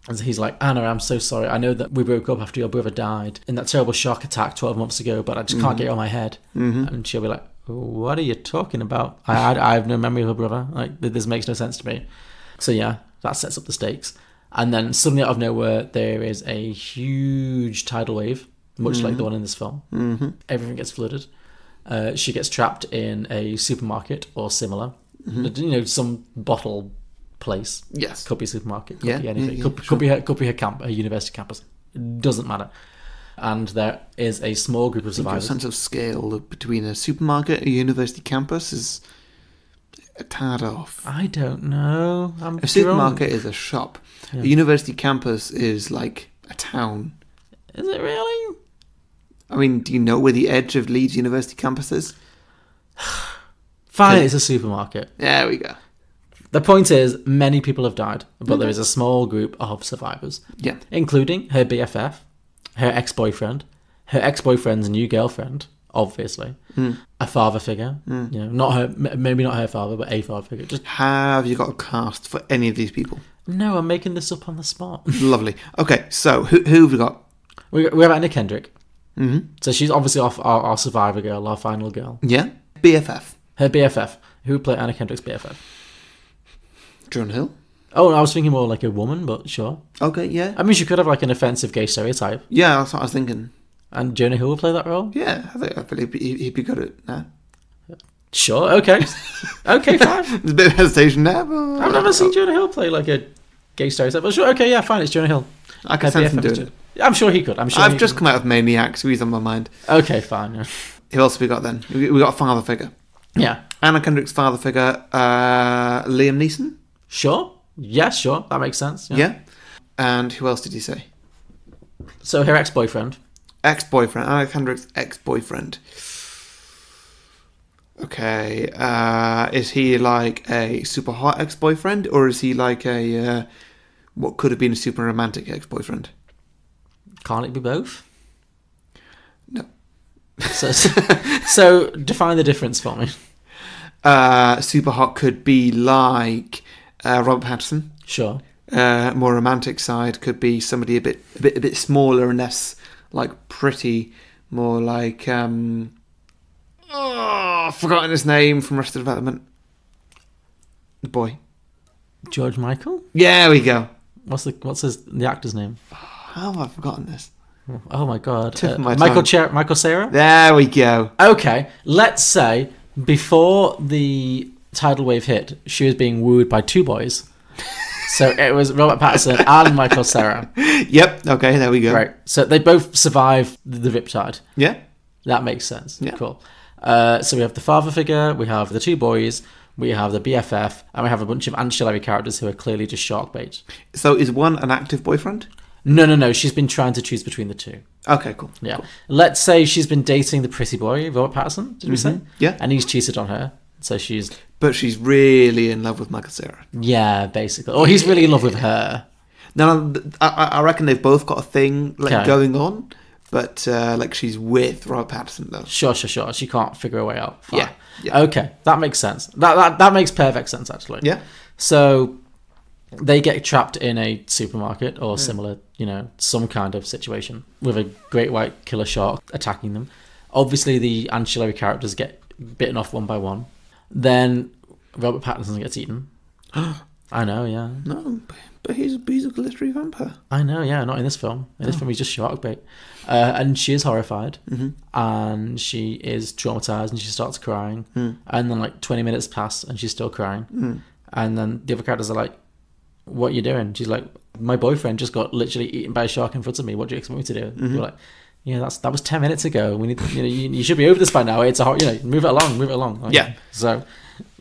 And he's like, Anna, I'm so sorry. I know that we broke up after your brother died in that terrible shark attack 12 months ago, but I just can't get it on my head. And she'll be like, what are you talking about? I have no memory of a brother. Like, this makes no sense to me. So yeah, that sets up the stakes. And then suddenly out of nowhere, there is a huge tidal wave, much like the one in this film. Everything gets flooded. She gets trapped in a supermarket or similar. You know, some bottle place. Yes. Could be a supermarket. Could be anything. Could be her camp, a university campus. It doesn't matter. And there is a small group of survivors. Your sense of scale between a supermarket and a university campus is a tad off. I don't know. A supermarket is a shop. Yeah. A university campus is like a town. Is it really? I mean, do you know where the edge of Leeds University campus is? Fine, it's a supermarket. There we go. The point is, many people have died, but there is a small group of survivors. Yeah. Including her BFF, her ex-boyfriend, her ex-boyfriend's new girlfriend, obviously, a father figure. You know, not her, maybe not her father, but a father figure. Just have you got a cast for any of these people? No, I'm making this up on the spot. Lovely. Okay, so who have we got? We have Anna Kendrick. So she's obviously our survivor girl, our final girl. Yeah. BFF. Her BFF. Who would play Anna Kendrick's BFF? Jonah Hill. Oh, I was thinking more like a woman, but sure. Okay, yeah. I mean, she could have like an offensive gay stereotype. Yeah, that's what I was thinking. And Jonah Hill would play that role? Yeah, I believe he'd be good at that. Sure, okay. Okay, fine. There's a bit of hesitation there, but... I've never seen Jonah Hill play like a gay stereotype. But sure, okay, yeah, fine, it's Jonah Hill. I can sense him doing it. I'm sure he could. I've just come out of Maniac, so he's on my mind. Okay, fine. Yeah. Who else have we got then? We got a father figure. Yeah. Anna Kendrick's father figure, Liam Neeson. Sure. Yeah, sure. That makes sense. Yeah. And who else did he say? So her ex-boyfriend. Ex-boyfriend. Anna Kendrick's ex-boyfriend. Okay. Is he like a super hot ex-boyfriend, or is he like a what could have been a super romantic ex-boyfriend? Can't it be both? No. So define the difference for me. Super hot could be like Robert Pattinson. Sure. More romantic side could be somebody a bit smaller and less like pretty. More like I've forgotten his name from Arrested Development. The boy. George Michael? Yeah, there we go. What's the actor's name? How have I forgotten this? Oh my god. Michael Cera? There we go. Okay, let's say before the tidal wave hit, she was being wooed by two boys. So it was Robert Pattinson and Michael Cera. Yep, okay, there we go. Right, so they both survived the riptide. Yeah. That makes sense. Yeah. Cool. So we have the father figure, we have the two boys, we have the BFF, and we have a bunch of ancillary characters who are clearly just shark bait. So is one an active boyfriend? No. She's been trying to choose between the two. Okay, cool. Yeah. Cool. Let's say she's been dating the pretty boy, Robert Pattinson, did we say? Yeah. And he's cheated on her. So she's... But she's really in love with Michael Cera. Yeah, basically. Or he's really in love with her. No, I reckon they've both got a thing going on, but like she's with Robert Pattinson though. Sure. She can't figure a way out. Fine. Yeah. Okay, that makes sense. That makes perfect sense, actually. Yeah. So they get trapped in a supermarket or similar, some kind of situation with a great white killer shark attacking them. Obviously, the ancillary characters get bitten off one by one. Then Robert Pattinson gets eaten. I know, yeah. No, but he's a glittery vampire. I know, yeah. Not in this film. In this film, he's just shark bait. And she is horrified. And she is traumatized and she starts crying. And then 20 minutes pass and she's still crying. And then the other characters are like, what are you doing? She's like, my boyfriend just got literally eaten by a shark in front of me. What do you expect me to do? You're like, yeah, that was 10 minutes ago. We need, you should be over this by now. It's a hard, move it along. Like, yeah. So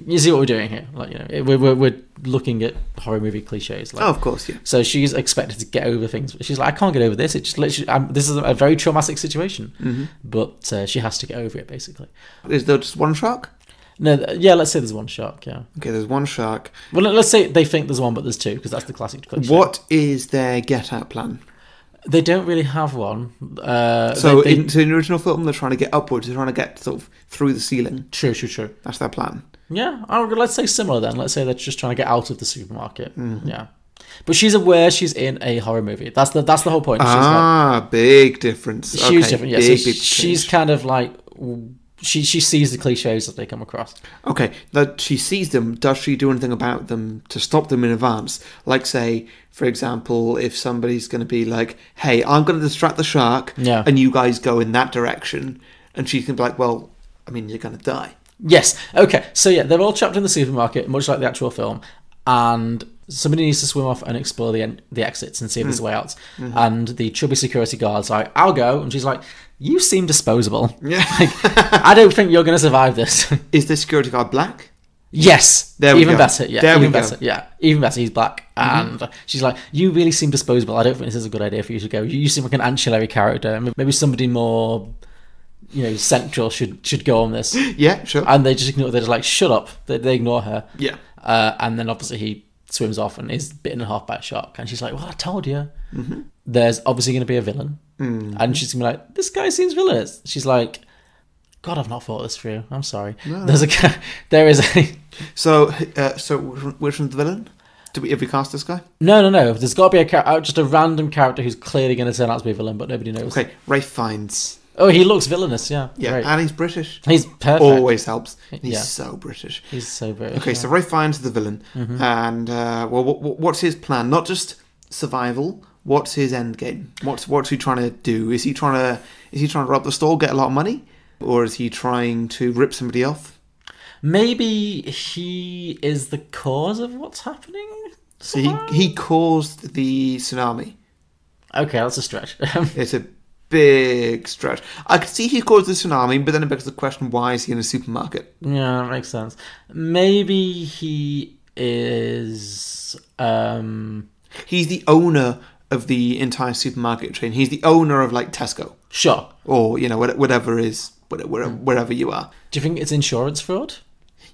You see what we're doing here? Like, you know, we're looking at horror movie cliches. Like, Oh, of course, yeah. So she's expected to get over things. She's like, I can't get over this. It just literally, this is a very traumatic situation. But she has to get over it, basically. Is there just one shark? No, yeah, let's say there's one shark, yeah. Okay, there's one shark. Well, let's say they think there's one, but there's two, because that's the classic cliche. What is their get-out plan? They don't really have one. So in the original film, they're trying to get upwards. They're trying to get sort of through the ceiling. True. That's their plan. Yeah, let's say similar then. Let's say they're just trying to get out of the supermarket. Yeah, but she's aware she's in a horror movie. That's the whole point. She's big difference. Huge difference. Yeah, big she's kind of like she sees the cliches that they come across. Okay, that she sees them. Does she do anything about them to stop them in advance? Like, say, for example, if somebody's going to be like, "Hey, I'm going to distract the shark," and you guys go in that direction, and she can be like, "Well, I mean, you're going to die." Yes. Okay. So yeah, they're all trapped in the supermarket, much like the actual film, and somebody needs to swim off and explore the exits and see if there's a way out. And the chubby security guard's like, "I'll go," and she's like, "You seem disposable. Yeah. Like, I don't think you're going to survive this." Is the security guard black? Yes. There we even go. better. Yeah. There even we better. go. Yeah. Even better. He's black, and she's like, "You really seem disposable. I don't think this is a good idea for you to go. You seem like an ancillary character. Maybe somebody more, you know, central should go on this." Yeah, sure. And they just ignore. They're just like, "Shut up." They ignore her. Yeah. And then obviously he swims off and is bitten in half by a shark. And she's like, "Well, I told you." There's obviously going to be a villain, and she's gonna be like, "This guy seems villainous." She's like, "God, I've not thought this through. I'm sorry." No. There is a. So which one's the villain? Have we cast this guy? No. There's got to be just a random character who's clearly going to turn out to be a villain, but nobody knows. Okay, Ralph Fiennes. Oh, he looks villainous. Yeah. Yeah, Great. and he's British. He's perfect. Always helps. He's Yeah. so British. He's so British. Okay, so Ralph Fiennes is the villain, and what's his plan? Not just survival. What's his end game? What's he trying to do? Is he trying to rob the store, get a lot of money, or is he trying to rip somebody off? Maybe he is the cause of what's happening. So he caused the tsunami. Okay, that's a stretch. It's a big stretch. I could see he caused the tsunami, but then it begs the question: why is he in a supermarket? Yeah, that makes sense. Maybe he is. He's the owner of the entire supermarket chain. He's the owner of like Tesco. Sure. Or whatever wherever you are. Do you think it's insurance fraud?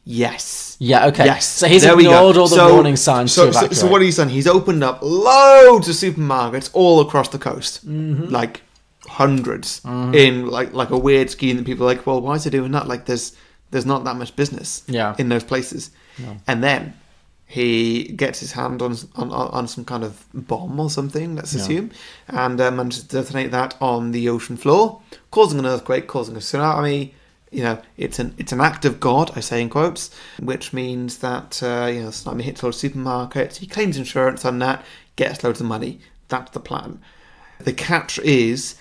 Yes. Yeah. Okay. Yes. So he's There we go. ignored all the warning signs to evacuate. So what he's done? He's opened up loads of supermarkets all across the coast, like hundreds, in like a weird scheme that people are like, well, why is he doing that? Like, there's not that much business in those places. No. And then he gets his hand on some kind of bomb or something, let's assume, and manages to detonate that on the ocean floor, causing an earthquake, causing a tsunami. You know, it's an act of God, I say in quotes, which means that the tsunami hits all the supermarkets. He claims insurance on that, gets loads of money. That's the plan. The catch is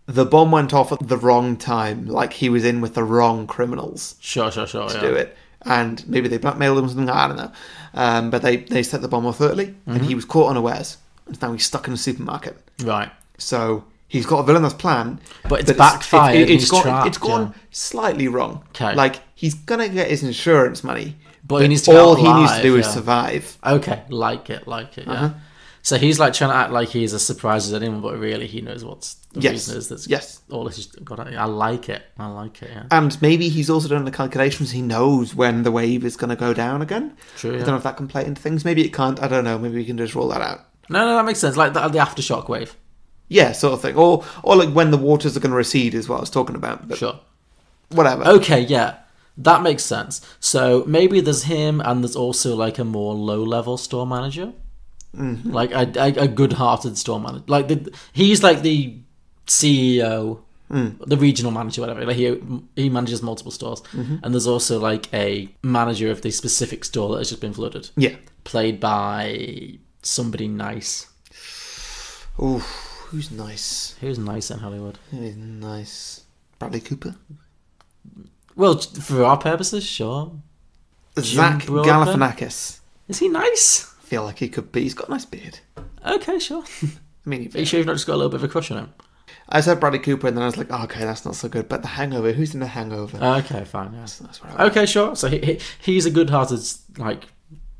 the bomb went off at the wrong time, like he was in with the wrong criminals. Sure, to do it. And maybe they blackmailed him or something, I don't know. But they set the bomb off early, and he was caught unawares. And now he's stuck in a supermarket. Right. So he's got a villainous plan. But it's backfired. It's gone slightly wrong. Okay. Like, he's going to get his insurance money. But he needs to all he needs to do is survive. Okay, like it, yeah. So he's like trying to act like he's as surprised as anyone, but really he knows what's the reason is. That's all this has got. I like it. Yeah. And maybe he's also done the calculations. He knows when the wave is going to go down again. True. I don't know if that can play into things. Maybe it can't. I don't know. Maybe we can just rule that out. No, that makes sense. Like the aftershock wave. Yeah, sort of thing. Or like when the waters are going to recede is what I was talking about. But sure. Whatever. Okay, yeah. That makes sense. So maybe there's him, and there's also like a more low-level store manager. Mm-hmm. Like a good-hearted store manager. Like he's like the CEO, the regional manager, whatever. Like he manages multiple stores, and there's also like a manager of the specific store that has just been flooded. Yeah, played by somebody nice. Oh, who's nice? Who's nice in Hollywood? Who's nice? Bradley Cooper. Well, for our purposes, sure. Zach Galifianakis. Is he nice? I feel like he could be. He's got a nice beard. Okay, sure. I mean, are you sure you've not just got a little bit of a crush on him? I said Bradley Cooper, and then I was like, oh, okay, that's not so good. But The Hangover, who's in The Hangover? Okay, fine. Yeah. That's Okay, sure. So he's a good-hearted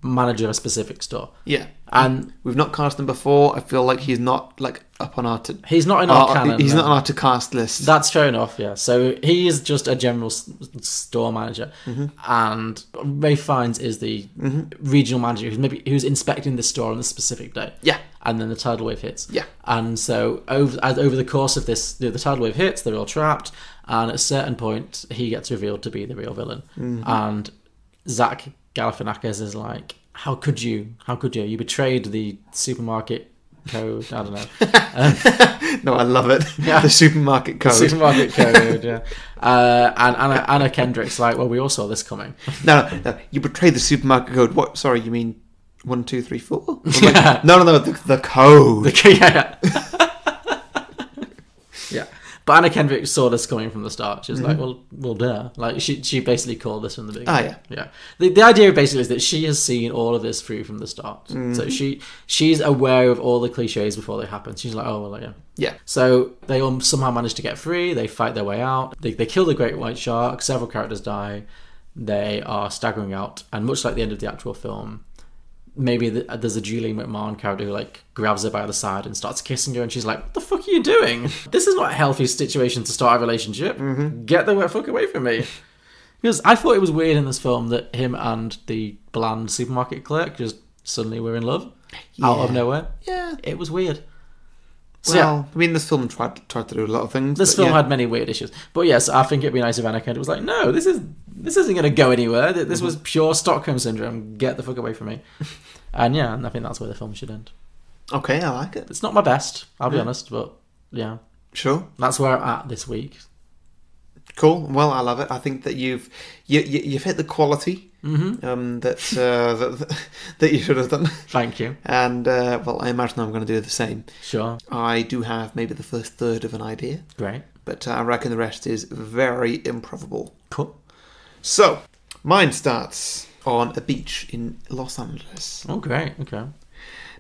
manager of a specific store. Yeah, and we've not cast him before. I feel like he's not up on our. He's not in our canon. He's not on our to cast list. That's fair enough. Yeah. So he is just a general store manager, and Rafe Fiennes is the regional manager who's inspecting the store on a specific day. Yeah. And then the tidal wave hits. Yeah. And so over the course of this, the tidal wave hits. They're all trapped, and at a certain point, he gets revealed to be the real villain, and Zach Galifianakis is like, how could you? You betrayed the supermarket code. I don't know. No, I love it. Yeah. The supermarket code. The supermarket code, yeah. And Anna Kendrick's like, well, we all saw this coming. No, you betrayed the supermarket code. What? Sorry, you mean 1, 2, 3, 4? Yeah. No, the code. Yeah. Yeah. But Anna Kendrick saw this coming from the start. She was like, well, duh. Like, she basically called this from the beginning. Ah, yeah. Yeah. The idea basically is that she has seen all of this through from the start. So she's aware of all the cliches before they happen. She's like, oh, well, yeah. Yeah. So they all somehow manage to get free. They fight their way out. They kill the great white shark. Several characters die. They are staggering out. And much like the end of the actual film, maybe there's a Julie McMahon character who grabs her by the side and starts kissing her, and she's like, what the fuck are you doing? This is not a healthy situation to start a relationship. Get the fuck away from me. Because I thought it was weird in this film that him and the bland supermarket clerk just suddenly were in love out of nowhere. Yeah. It was weird. So, well, I mean, this film tried to do a lot of things. This film had many weird issues. But yes, I think it'd be nice if Anna Kendrick was like, no, this isn't going to go anywhere. This was pure Stockholm Syndrome. Get the fuck away from me. And yeah, I think that's where the film should end. Okay, I like it. It's not my best, I'll be honest, but yeah. Sure. That's where I'm at this week. Cool. Well, I love it. I think that you've hit the quality that you should have done. Thank you. And well, I imagine I'm going to do the same. Sure. I do have maybe the first third of an idea. Great. But I reckon the rest is very improbable. Cool. So, mine starts on a beach in Los Angeles. Oh, great. Okay.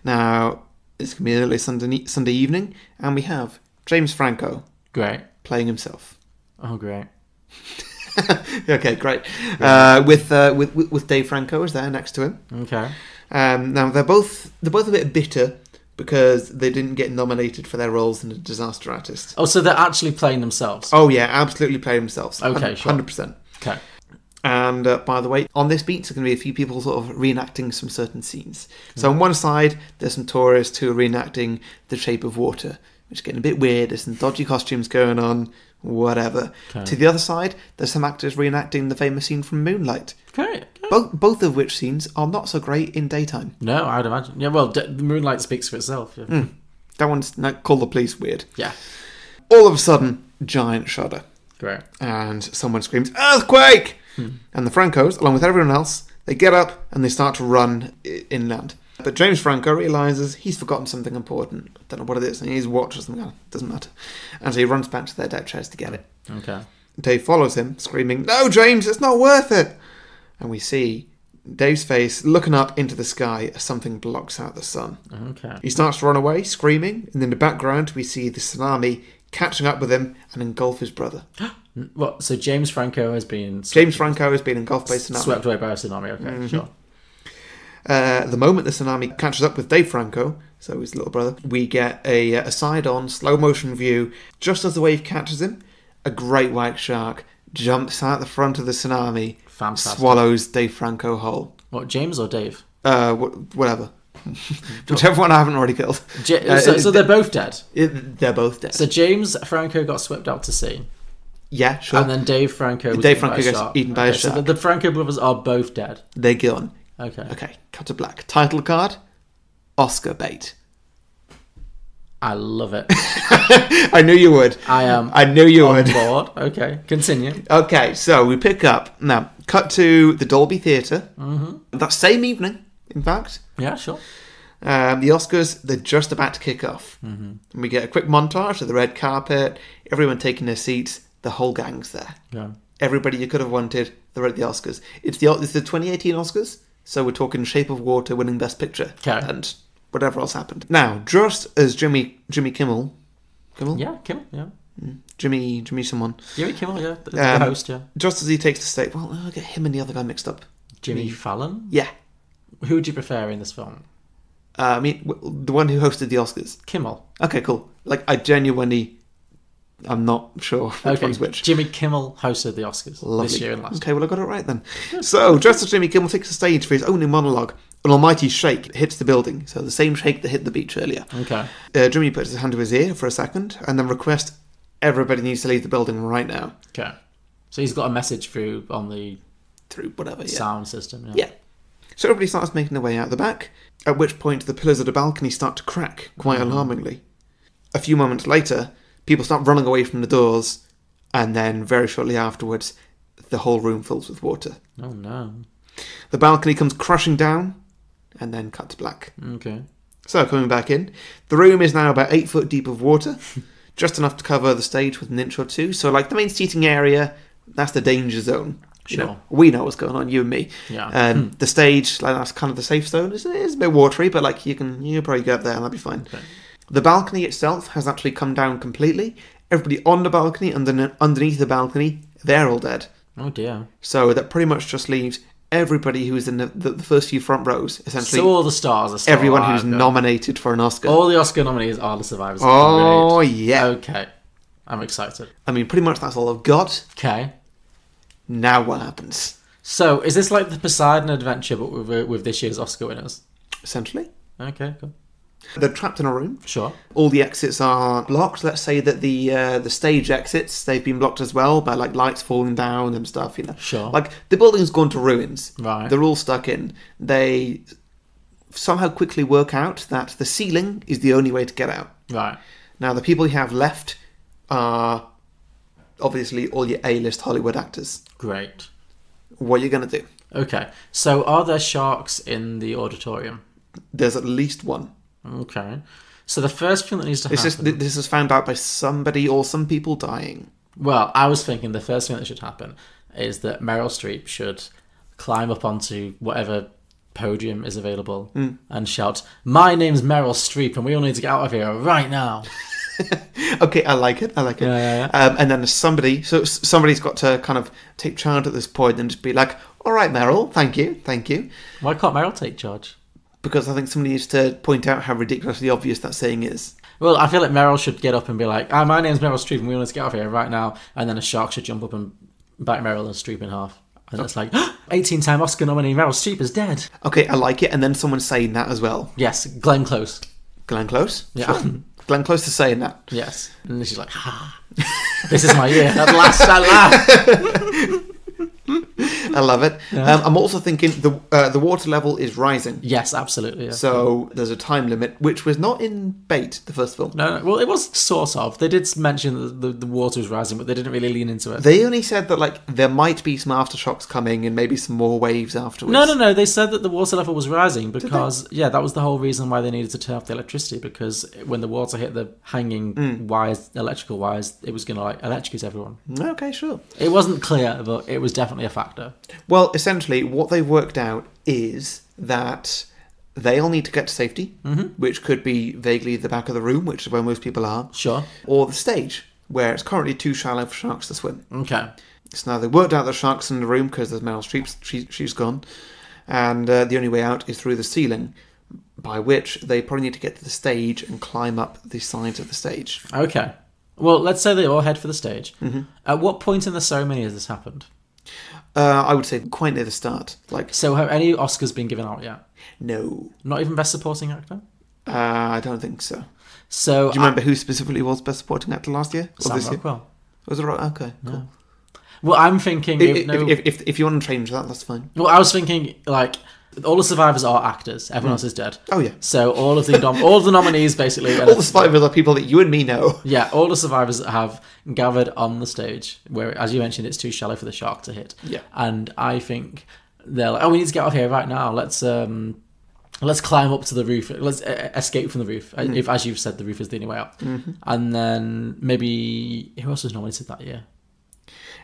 Now, it's going to be an early Sunday evening, and we have James Franco. Great. Playing himself. Oh, great. Okay, great. With Dave Franco is there next to him. Okay. Now they're both a bit bitter because they didn't get nominated for their roles in The Disaster Artist. Oh, so they're actually playing themselves? Oh yeah, absolutely playing themselves. Okay, 100%. Okay. And by the way, on this beat, there's going to be a few people sort of reenacting some certain scenes. So on one side, there's some tourists who are reenacting The Shape of Water, which is getting a bit weird. There's some dodgy costumes going on. Whatever. Okay. To the other side, there's some actors reenacting the famous scene from Moonlight. Okay. Both of which scenes are not so great in daytime. No, I'd imagine. Yeah, well, the Moonlight speaks for itself. Yeah. That one's Call the Police weird. Yeah. All of a sudden, giant shudder. Great. And someone screams, "Earthquake!" And the Francos, along with everyone else, they get up and they start to run inland. But James Franco realises he's forgotten something important. I don't know what it is. And his watch or something. Doesn't matter. And so he runs back to their deck chairs to get it. Okay. Dave follows him, screaming, "No, James, it's not worth it!" And we see Dave's face looking up into the sky as something blocks out the sun. Okay. He starts to run away, screaming. And in the background, we see the tsunami catching up with him and engulf his brother. What? So James Franco has been engulfed by tsunami. Swept away by a tsunami. Okay, sure. The moment the tsunami catches up with Dave Franco, so his little brother, we get a side-on, slow-motion view. Just as the wave catches him, a great white shark jumps out the front of the tsunami, Fantastic. Swallows Dave Franco whole. What, James or Dave? Whatever. Whichever one I haven't already killed. So they're both dead? They're both dead. So James Franco got swept out to sea? Yeah, sure. And then Dave Franco was gets eaten by a shark. So the Franco brothers are both dead? They're gone. Okay, cut to black. Title card, Oscar bait. I love it. I knew you would. I knew you would. Board. Okay, continue. Okay, so we pick up now. Cut to the Dolby Theatre. That same evening, in fact. Yeah, sure. The Oscars, they're just about to kick off. And we get a quick montage of the red carpet, everyone taking their seats, the whole gang's there. Yeah. Everybody you could have wanted, they're at the Oscars. It's the 2018 Oscars. So we're talking Shape of Water winning Best Picture. Okay. And whatever else happened. Now, just as Jimmy Kimmel Kimmel? Yeah, Kimmel, yeah. Jimmy someone. Jimmy Kimmel, yeah. The host, yeah. Just as he takes the stage... Well, I'll get him and the other guy mixed up. Jimmy Fallon? Yeah. Who would you prefer in this film? I mean, the one who hosted the Oscars. Kimmel. Okay, cool. Like, I genuinely... I'm not sure which one's which. Jimmy Kimmel hosted the Oscars this year and last. Okay, well, I got it right then. So, just as Jimmy Kimmel takes the stage for his opening monologue, an almighty shake hits the building. So, the same shake that hit the beach earlier. Okay. Jimmy puts his hand to his ear for a second and then requests everybody needs to leave the building right now. Okay. So, he's got a message through on the... Through whatever, sound system, yeah. So, everybody starts making their way out the back, at which point the pillars of the balcony start to crack, quite alarmingly. A few moments later... People start running away from the doors, and then very shortly afterwards, the whole room fills with water. Oh no. The balcony comes crashing down, and then cut to black. Okay. So, coming back in, the room is now about 8 foot deep of water, just enough to cover the stage with an inch or two. So, like, the main seating area, that's the danger zone. Sure. You know, we know what's going on, you and me. Yeah. The stage, like, that's kind of the safe zone. It's a bit watery, but, like, you'll probably go up there and that'll be fine. Okay. The balcony itself has actually come down completely. Everybody on the balcony, underneath the balcony, they're all dead. Oh dear. So that pretty much just leaves everybody who's in the first few front rows, essentially. So all the stars are still everyone alive, who's nominated for an Oscar. All the Oscar nominees are the survivors. Oh, yeah. Okay. I'm excited. I mean, pretty much that's all I've got. Okay. Now what happens? So, is this like the Poseidon Adventure, but with this year's Oscar winners? Essentially. Okay, cool. They're trapped in a room. Sure. All the exits are blocked. Let's say that the stage exits, they've been blocked as well by like lights falling down and stuff, you know. Sure. Like the building's gone to ruins. Right. They're all stuck in. They somehow quickly work out that the ceiling is the only way to get out. Right. Now the people you have left are obviously all your A-list Hollywood actors. Great. What are you going to do? Okay. So are there sharks in the auditorium? There's at least one. Okay. So the first thing that needs to happen... This is found out by somebody or some people dying. Well, I was thinking the first thing that should happen is that Meryl Streep should climb up onto whatever podium is available and shout, "My name's Meryl Streep and we all need to get out of here right now." Okay, I like it. Yeah. And then somebody's got to kind of take charge at this point and just be like, "All right, Meryl, thank you." Why can't Meryl take charge? Because I think somebody needs to point out how ridiculously obvious that saying is. Well, I feel like Meryl should get up and be like, "My name's Meryl Streep and we all need to get out of here right now." And then a shark should jump up and bite Meryl and Streep in half. And it's like, 18-time Oscar nominee Meryl Streep is dead. Okay, I like it. And then someone saying that as well. Yes, Glenn Close. Glenn Close? Yeah. Sure. Glenn Close is saying that. Yes. And then she's like, this is my year. At last, I laugh. I love it. Yeah. I'm also thinking the water level is rising. Yes, absolutely. Yeah. So there's a time limit, which was not in Bait, the first film. No. Well, it was sort of. They did mention that the water was rising, but they didn't really lean into it. They only said that like there might be some aftershocks coming and maybe some more waves afterwards. No. They said that the water level was rising because, that was the whole reason why they needed to turn off the electricity, because when the water hit the hanging wires, electrical wires, it was going to like electrocute everyone. Okay, sure. It wasn't clear, but it was definitely a factor. Well, essentially, what they've worked out is that they all need to get to safety, which could be vaguely the back of the room, which is where most people are. Sure. Or the stage, where it's currently too shallow for sharks to swim. Okay. So now they worked out the sharks in the room because there's Meryl Streep, she's gone. And the only way out is through the ceiling, by which they probably need to get to the stage and climb up the sides of the stage. Okay. Well, let's say they all head for the stage. At what point in the ceremony has this happened? I would say quite near the start. So have any Oscars been given out yet? No. Not even Best Supporting Actor? I don't think so. So do you remember who specifically was Best Supporting Actor last year? Or Sam this Rockwell. Year? Was it right? Okay, cool. Yeah. Well, I'm thinking... If you want to change that, that's fine. Well, I was thinking, like, all the survivors are actors. Everyone else is dead. Oh, yeah. So all of the nominees, basically... all the survivors are people that you and me know. Yeah, all the survivors have gathered on the stage, where, as you mentioned, it's too shallow for the shark to hit. Yeah. And I think they're like, we need to get out of here right now. Let's climb up to the roof. Let's escape from the roof. If, as you've said, the roof is the only way out. And then maybe... Who else was nominated that year?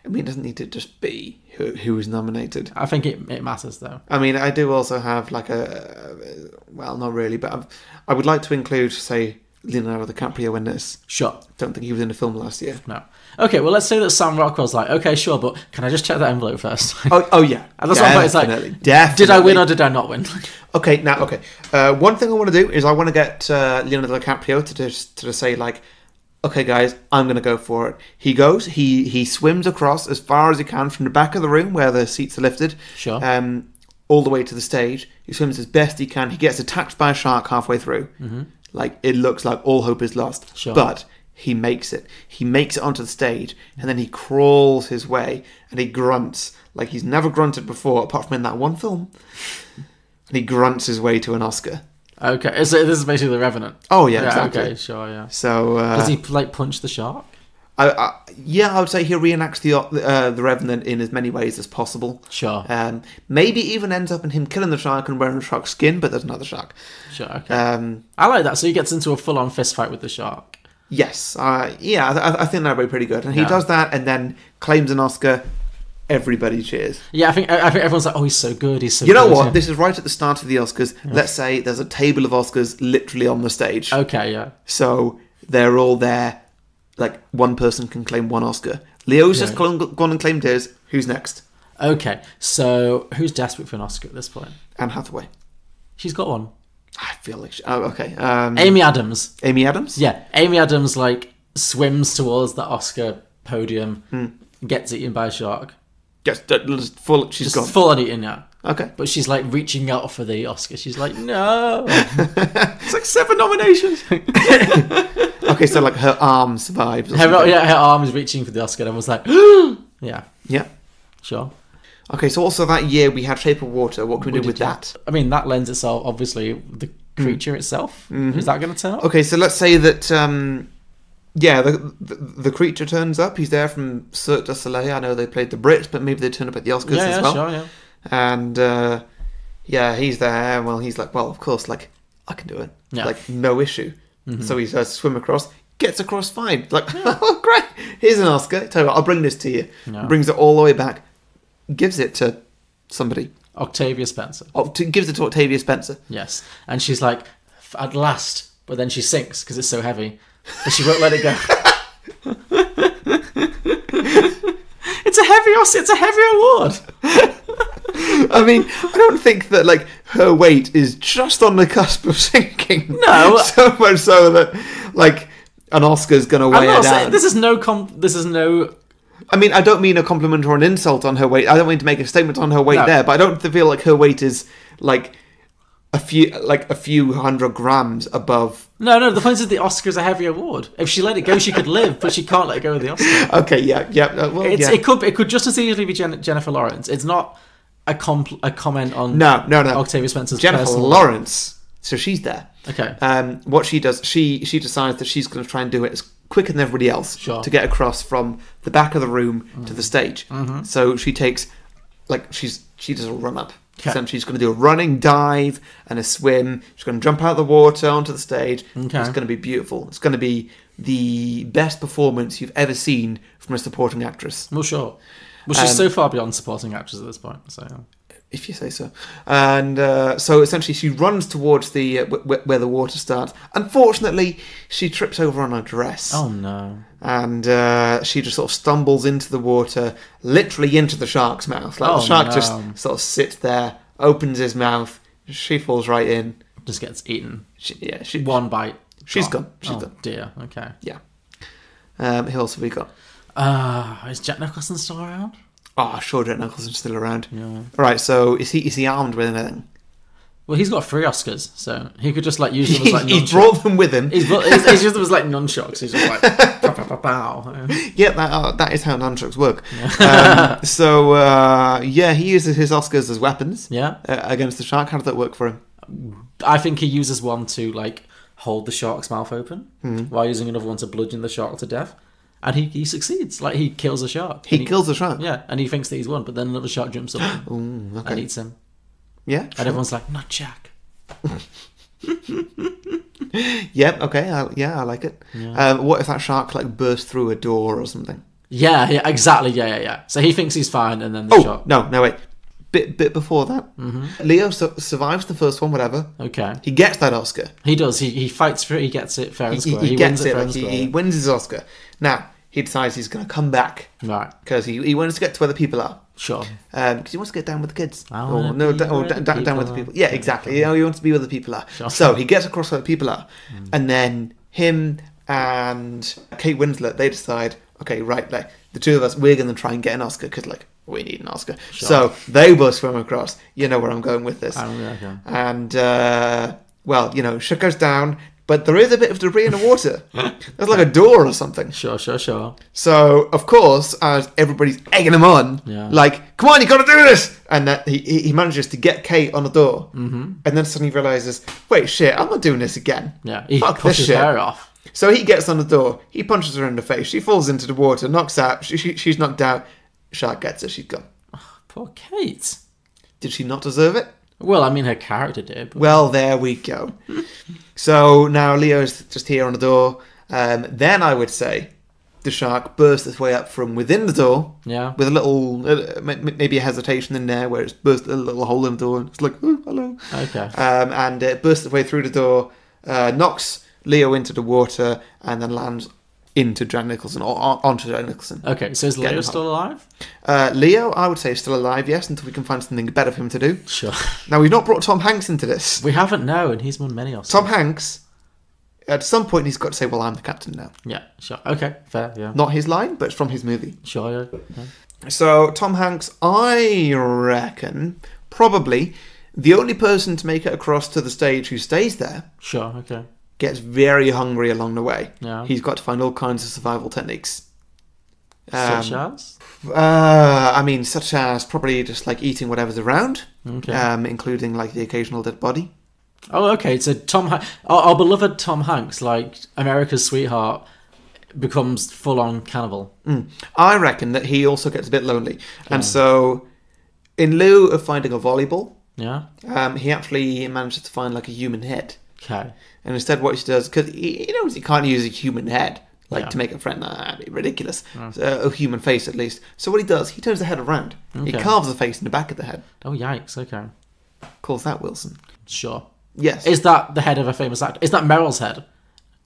I mean, it doesn't need to just be who was nominated. I think it matters, though. I mean, I do also have like well, not really, but I would like to include, say, Leonardo DiCaprio in this. Sure. Don't think he was in a film last year. No. Okay, well, let's say that Sam Rockwell's like, okay, sure, but can I just check that envelope first? Oh yeah. And that's what I'm it's like, definitely. Did I win or did I not win? Okay, now, one thing I want to do is I want to get Leonardo DiCaprio to just say, like, okay, guys, I'm going to go for it. He goes, he swims across as far as he can from the back of the room where the seats are lifted. Sure. All the way to the stage. He swims as best he can. He gets attacked by a shark halfway through. Mm-hmm. Like, it looks like all hope is lost. Sure. But he makes it. He makes it onto the stage, and then he crawls his way, and he grunts like he's never grunted before, apart from in that one film. And he grunts his way to an Oscar. Okay, so this is basically The Revenant. Oh, yeah, exactly. Okay, sure, yeah. So, does he, like, punch the shark? I would say he reenacts the Revenant in as many ways as possible. Sure. Maybe even ends up in him killing the shark and wearing the shark's skin, but there's another shark. Sure, okay. I like that. So he gets into a full-on fist fight with the shark. Yes. I think that'd be pretty good. And he does that and then claims an Oscar. Everybody cheers. Yeah, I think everyone's like, oh, he's so good. He's so good. You know what? This is right at the start of the Oscars. Yeah. Let's say there's a table of Oscars literally on the stage. Okay, yeah. So they're all there. Like, one person can claim one Oscar. Leo's just gone and claimed his. Who's next? Okay, so who's desperate for an Oscar at this point? Anne Hathaway. She's got one. I feel like... okay. Amy Adams. Amy Adams? Yeah. Amy Adams, like, swims towards the Oscar podium, gets eaten by a shark. She's gone. Full on eating, yeah. Okay. But she's, like, reaching out for the Oscar. She's like, no. It's like 7 nominations. Okay, so, like, her arm survives. Her arm is reaching for the Oscar, and was like, yeah. Yeah. Sure. Okay, so also that year we had Shape of Water. What can we do with that? I mean, that lends itself, obviously, the creature itself. Mm-hmm. Is that going to turn up? Okay, so let's say that, the creature turns up. He's there from Cirque du Soleil. I know they played the Brits, but maybe they turn up at the Oscars as well. Sure, yeah. And, he's there. Well, he's like, well, of course, like, I can do it. Yeah. Like, no issue. Mm-hmm. So he starts to swim across, gets across fine. Like, oh, great, here's an Oscar. Tell you what, I'll bring this to you. Yeah. Brings it all the way back. Gives it to somebody. Octavia Spencer. Gives it to Octavia Spencer. Yes. And she's like, at last. But then she sinks because it's so heavy. But she won't let it go. It's a heavy Oscar. It's a heavy award. I mean, I don't think that, like, her weight is just on the cusp of sinking. No. So much so that, like, an Oscar's going to weigh her down. This is no... I mean, I don't mean a compliment or an insult on her weight. I don't mean to make a statement on her weight there, but I don't feel like her weight is, like, a few hundred grams above. No, the point is the Oscar's a heavy award. If she let it go, she could live, but she can't let go of the Oscar. Okay, yeah. It could just as easily be Jennifer Lawrence. It's not a comment on Octavia Spencer's Jennifer Lawrence. So she's there. Okay. What she does, she decides that she's going to try and do it as quicker than everybody else to get across from the back of the room to the stage. Mm-hmm. So she takes, like, she does a run up. Okay. So she's going to do a running dive and a swim. She's going to jump out of the water onto the stage. Okay. It's going to be beautiful. It's going to be the best performance you've ever seen from a supporting actress. Well, sure. Well, she's so far beyond supporting actress at this point. So, if you say so. And so essentially, she runs towards the where the water starts. Unfortunately, she trips over on her dress. Oh no! And she just sort of stumbles into the water, literally into the shark's mouth. Like the shark just sort of sits there, opens his mouth. She falls right in. Just gets eaten. One bite. She's gone. She's gone. Dear. Okay. Yeah. Who else have we got? Is Jack Nicholson still around? Oh, sure, Jack Nicholson's still around. Yeah. Right, so is he armed with anything? Well, he's got 3 Oscars, so he could just, like, use them as, like, nunchucks. He brought them with him. He's used them as, like, nunchucks. He's just like, pow, pow, pow, pow. Yeah, that is how nunchucks work. He uses his Oscars as weapons against the shark. How does that work for him? I think he uses one to, like, hold the shark's mouth open while using another one to bludgeon the shark to death. And he succeeds. Like, he kills a shark. He kills the shark? Yeah, and he thinks that he's won, but then another shark jumps up and eats him. Yeah, and everyone's like, not Jack. Yep, okay, I like it. Yeah. What if that shark, like, burst through a door or something? Yeah, exactly, yeah. So he thinks he's fine, and then the shark... No, wait. bit before that. Leo survives the first one, whatever. Okay. He gets that Oscar. He does. He fights for it. He gets it fair and square. He gets wins it. fair Like, and square. he wins his Oscar. Now, he decides he's going to come back. Right. Because he wants to get to where the people are. Sure. Because he wants to get down with the kids. Down with the people. Yeah, exactly. He wants to be where the people are. Sure. So he gets across where the people are. And then him and Kate Winslet, they decide, okay, right, like, the two of us, we're going to try and get an Oscar because, like, we need an Oscar. Sure. So they both swim across. You know where I'm going with this. Okay. And, well, you know, shit goes down, but there is a bit of debris in the water. There's like a door or something. Sure. So, of course, as everybody's egging him on, like, come on, you got to do this! And that he manages to get Kate on the door. And then suddenly realises, wait, shit, I'm not doing this again. Yeah, he Fuck pushes this shit. her off. So he gets on the door, he punches her in the face, she falls into the water, knocks out, she's knocked out, shark gets her, she's gone. Poor Kate. Did she not deserve it? Well, I mean, her character did. But... Well, there we go. So now Leo's just here on the door. Then I would say the shark bursts its way up from within the door. Yeah. With a little, maybe a hesitation in there where it's burst a little hole in the door. And it's like, oh, hello. Okay. And it bursts its way through the door, knocks Leo into the water, and then lands into Jack Nicholson, or onto Jack Nicholson. Okay, so is Leo still alive? Leo, I would say, is still alive, yes, until we can find something better for him to do. Sure. Now, we've not brought Tom Hanks into this. We haven't, no, and he's won many Oscars. Tom Hanks, at some point, he's got to say, well, I'm the captain now. Yeah, sure. Okay, fair, yeah. Not his line, but it's from his movie. Sure, yeah. So, Tom Hanks, I reckon, probably the only person to make it across to the stage who stays there. Sure, okay. Gets very hungry along the way. Yeah. He's got to find all kinds of survival techniques. Such as? I mean, such as probably just like eating whatever's around, okay. Including like the occasional dead body. Oh, okay. So our beloved Tom Hanks, like America's sweetheart, becomes full-on cannibal. I reckon that he also gets a bit lonely, and so in lieu of finding a volleyball, he actually manages to find like a human head. Okay. And instead what he does, because he knows he can't use a human head to make a friend, that'd be ridiculous. A human face at least. So what he does, he turns the head around. Okay. He carves the face in the back of the head. Oh, yikes, okay. Calls that Wilson. Sure. Yes. Is that the head of a famous actor? Is that Meryl's head?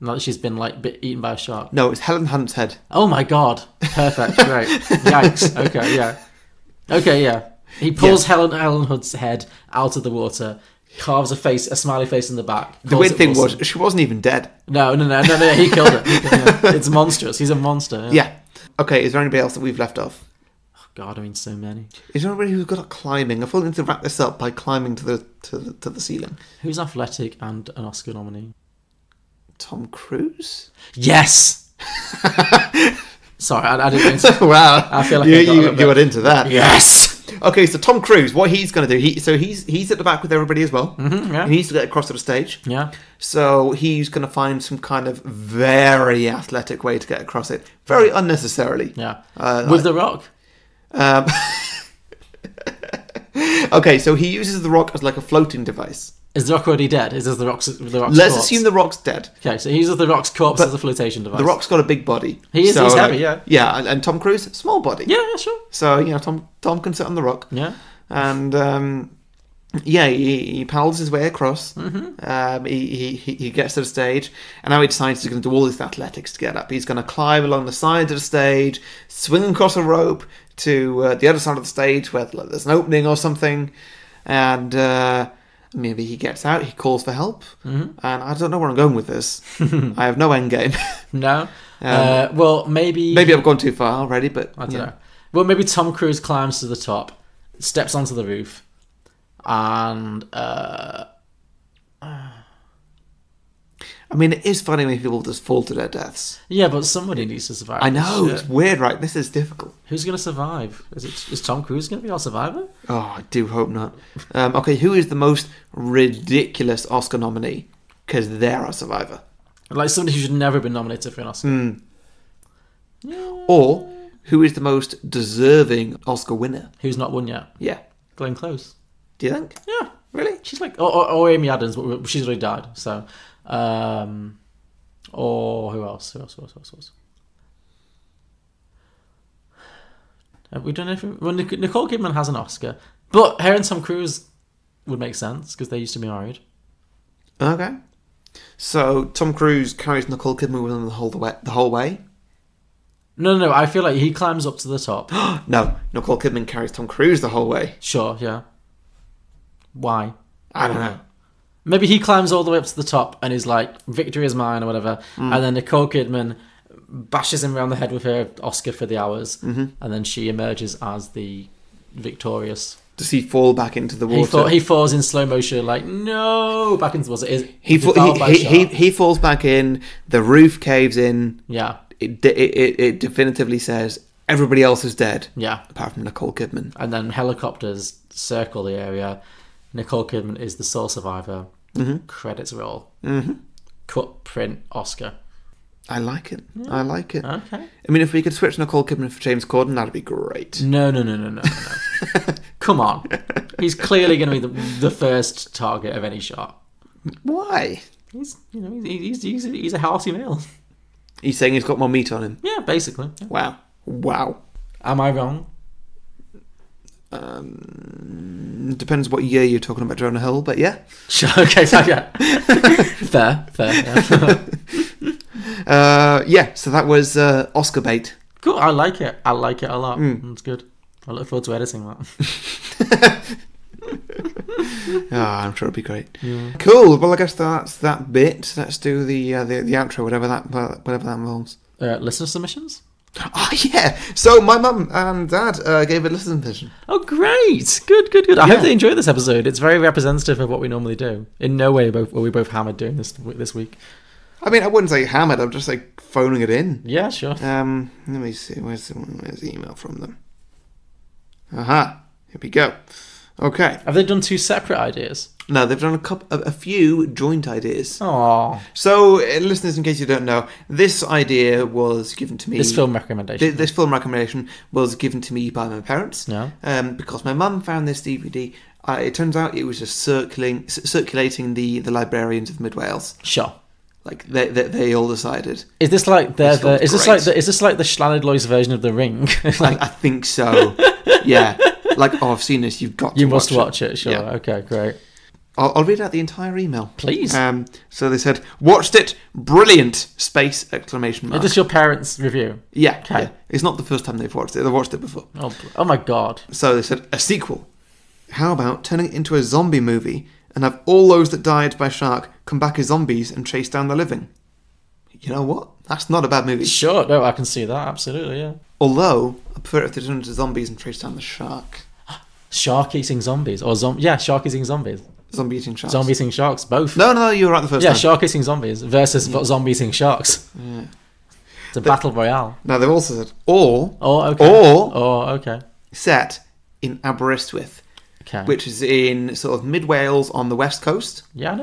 Not that she's been like eaten by a shark. No, it's Helen Hunt's head. Oh my god. Perfect, great. Yikes, okay, yeah. Okay, yeah. He pulls Helen Hunt's head out of the water, carves a smiley face in the back. The weird thing was, she wasn't even dead. No, he killed her. It's monstrous. He's a monster. Yeah. Okay, is there anybody else that we've left off? Oh God, I mean, so many. Is there anybody who's good at climbing? I thought we need to wrap this up by climbing to the ceiling. Who's athletic and an Oscar nominee? Tom Cruise? Yes! Sorry, I didn't mean to. Wow. I feel like you got into that. Yes! Okay, so Tom Cruise, what he's going to do, he's at the back with everybody as well. Yeah. He needs to get across to the stage. Yeah. So he's going to find some kind of very athletic way to get across it. Very unnecessarily. Yeah. With The Rock? Okay, so he uses The Rock as like a floating device. Is The Rock already dead? Is this The Rock's Let's corpse? assume The Rock's dead. Okay, so he uses The Rock's corpse as a flotation device. The Rock's got a big body. He's heavy, yeah. Yeah, and Tom Cruise, small body. Yeah, sure. So, you know, Tom can sit on The Rock. Yeah. And, he paddles his way across. Mm-hmm. He gets to the stage, and now he decides he's going to do all this athletics to get up. He's going to climb along the side of the stage, swing across a rope to the other side of the stage where there's an opening or something, and maybe he gets out, he calls for help, and I don't know where I'm going with this. I have no end game. No? Well, maybe... Maybe I've gone too far already, but... I don't know. Well, maybe Tom Cruise climbs to the top, steps onto the roof, and... I mean, it is funny when people just fall to their deaths. Yeah, but somebody needs to survive. I know, it's weird, right? This is difficult. Who's going to survive? Is Tom Cruise going to be our survivor? Oh, I do hope not. Okay, who is the most ridiculous Oscar nominee? Because they're our survivor. Like somebody who should never have been nominated for an Oscar. Yeah. Or, who is the most deserving Oscar winner? Who's not won yet? Yeah. Glenn Close. Do you think? Yeah. Really? She's like... Or Amy Adams, but she's already died, so... Or who else? Have we done anything? Well, Nicole Kidman has an Oscar. But her and Tom Cruise would make sense because they used to be married. Okay. So Tom Cruise carries Nicole Kidman with him the whole way? No. I feel like he climbs up to the top. No, Nicole Kidman carries Tom Cruise the whole way. Sure, yeah. Why? I don't know. Maybe he climbs all the way up to the top and is like, victory is mine or whatever. And then Nicole Kidman bashes him around the head with her Oscar for the Hours. And then she emerges as the victorious. Does he fall back into the water? He falls in slow motion, like, no, back into the water. He falls back in, the roof caves in. Yeah. It definitively says everybody else is dead. Yeah. Apart from Nicole Kidman. And then helicopters circle the area. Nicole Kidman is the sole survivor. Credits roll. Cut, print, Oscar. I like it. I like it. Okay. I mean, if we could switch Nicole Kidman for James Corden, that'd be great. No. Come on. He's clearly going to be the first target of any shot. Why? He's a hearty male. He's saying he's got more meat on him. Yeah, basically. Yeah. Wow. Am I wrong? Depends what year you're talking about Jonah Hill, but yeah. Sure, okay, so yeah. Fair. Yeah, so that was Oscar bait. Cool, I like it a lot. That's good. I look forward to editing that. I'm sure it'll be great. Yeah. Cool, well I guess that's that bit. Let's do the outro, whatever that involves. Listener submissions? Oh yeah, so my mum and dad gave a listener submission. Oh great, good. I hope they enjoyed this episode. It's very representative of what we normally do. In no way were we both hammered doing this week. I mean, I wouldn't say hammered, I'm just like phoning it in. Yeah, sure. Let me see, where's the email from them? Aha, here we go. Okay. Have they done two separate ideas? No, they've done a few joint ideas. Aww. So, listeners, in case you don't know, this idea was given to me... This film recommendation. This film recommendation was given to me by my parents. Yeah. Because my mum found this DVD. It turns out it was just circulating the librarians of Mid Wales. Sure. Like they all decided. Is this like is this like the Llanidloes version of The Ring? I think so. Yeah. Like, I've seen this. You've got to watch it. You must watch it. Sure. Yeah. Okay. Great. I'll read out the entire email, please. So they said, "Watched it, brilliant!" Space exclamation mark. Is this your parents' review? Yeah. Okay. Yeah. It's not the first time they've watched it. They've watched it before. Oh my god. So they said, a sequel. How about turning it into a zombie movie and have all those that died by shark come back as zombies and chase down the living? You know what? That's not a bad movie. Sure. No, I can see that. Absolutely. Yeah. Although I prefer if they turn into zombies and chase down the shark. Shark eating zombies, or shark eating zombies. Zombie eating sharks. Zombie eating sharks, both. No, you were right the first time. Yeah, shark eating zombies versus zombie eating sharks. Yeah. It's a battle royale. Now they've also said okay. Okay. Set in Aberystwyth, which is in sort of mid Wales on the west coast. Yeah, I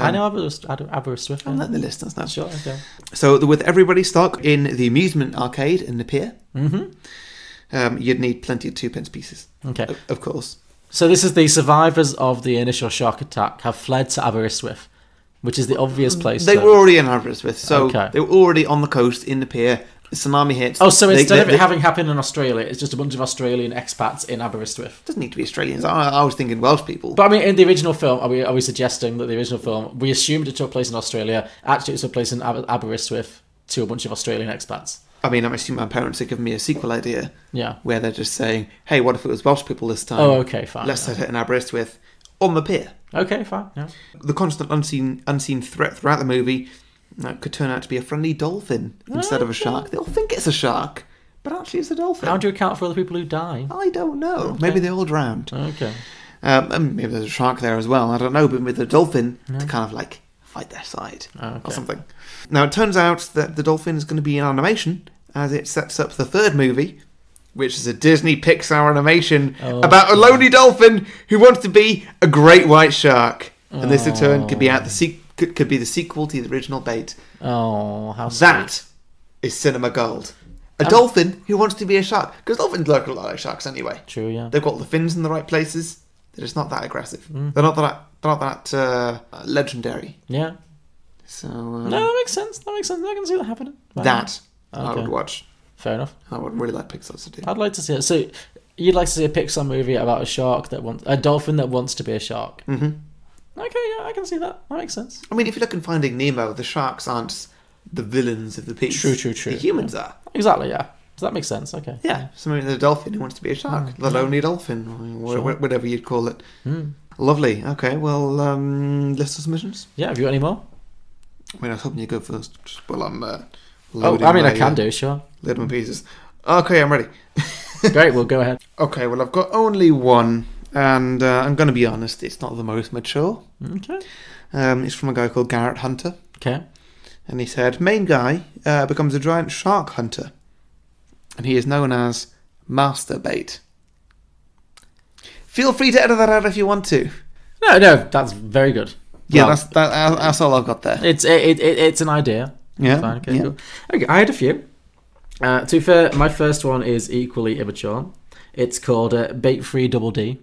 know Aberystwyth. I'll let the listeners know. Sure, okay. So with everybody stuck in the amusement arcade in the pier, you'd need plenty of 2p pieces. Okay, of course. So this is the survivors of the initial shark attack have fled to Aberystwyth, which is the obvious place. They were already in Aberystwyth, so they were already on the coast in the pier. The tsunami hits. Oh, so instead of it having happened in Australia, it's just a bunch of Australian expats in Aberystwyth. It doesn't need to be Australians. I was thinking Welsh people. But I mean, in the original film, are we suggesting that the original film, we assumed it took place in Australia, actually it took place in Aberystwyth to a bunch of Australian expats? I mean, I'm assuming my parents are giving me a sequel idea. Yeah. Where they're just saying, hey, what if it was Welsh people this time? Oh, okay, fine. Let's set it in Aberystwyth on the pier. Okay, fine, yeah. The constant unseen threat throughout the movie could turn out to be a friendly dolphin instead of a shark. They'll think it's a shark, but actually it's a dolphin. How do you account for all the people who die? I don't know. Okay. Maybe they all drowned. Okay. And maybe there's a shark there as well. I don't know, but with the dolphin to kind of like fight their side or something. Now, it turns out that the dolphin is going to be in animation as it sets up the third movie, which is a Disney Pixar animation about a lonely dolphin who wants to be a great white shark. And this in turn could be could be the sequel to the original bait. Oh, how sweet. That is cinema gold. A dolphin who wants to be a shark. Because dolphins look a lot like sharks anyway. True, yeah. They've got the fins in the right places. They're just not that aggressive. They're not that legendary. Yeah. So no, that makes sense. I can see that happening. That I would watch. Fair enough. I would really like Pixar to do. I'd like to see it. So you'd like to see a Pixar movie about a dolphin that wants to be a shark. Mm-hmm. Okay, yeah, I can see that. That makes sense. I mean, if you look in Finding Nemo, the sharks aren't the villains of the piece. True. The humans are. Exactly, yeah. Does that make sense? Okay. Yeah. So maybe the dolphin who wants to be a shark. The lonely dolphin, or whatever you'd call it. Lovely. Okay, well, list of submissions? Yeah, have you got any more? I mean, I was hoping you'd go first. Just while I'm loading I can do, sure. Loading my pieces. Okay, I'm ready. Great, well, go ahead. Okay, well, I've got only one, and I'm going to be honest, it's not the most mature. Okay. It's from a guy called Garrett Hunter. Okay. And he said, main guy becomes a giant shark hunter, and he is known as Master Bait. Feel free to edit that out if you want to. No, that's very good. Yeah, well, that's all I've got there. It's an idea. Yeah. Fine, okay, cool. Okay, I had a few. To be fair, my first one is equally immature. It's called Bait Free Double D.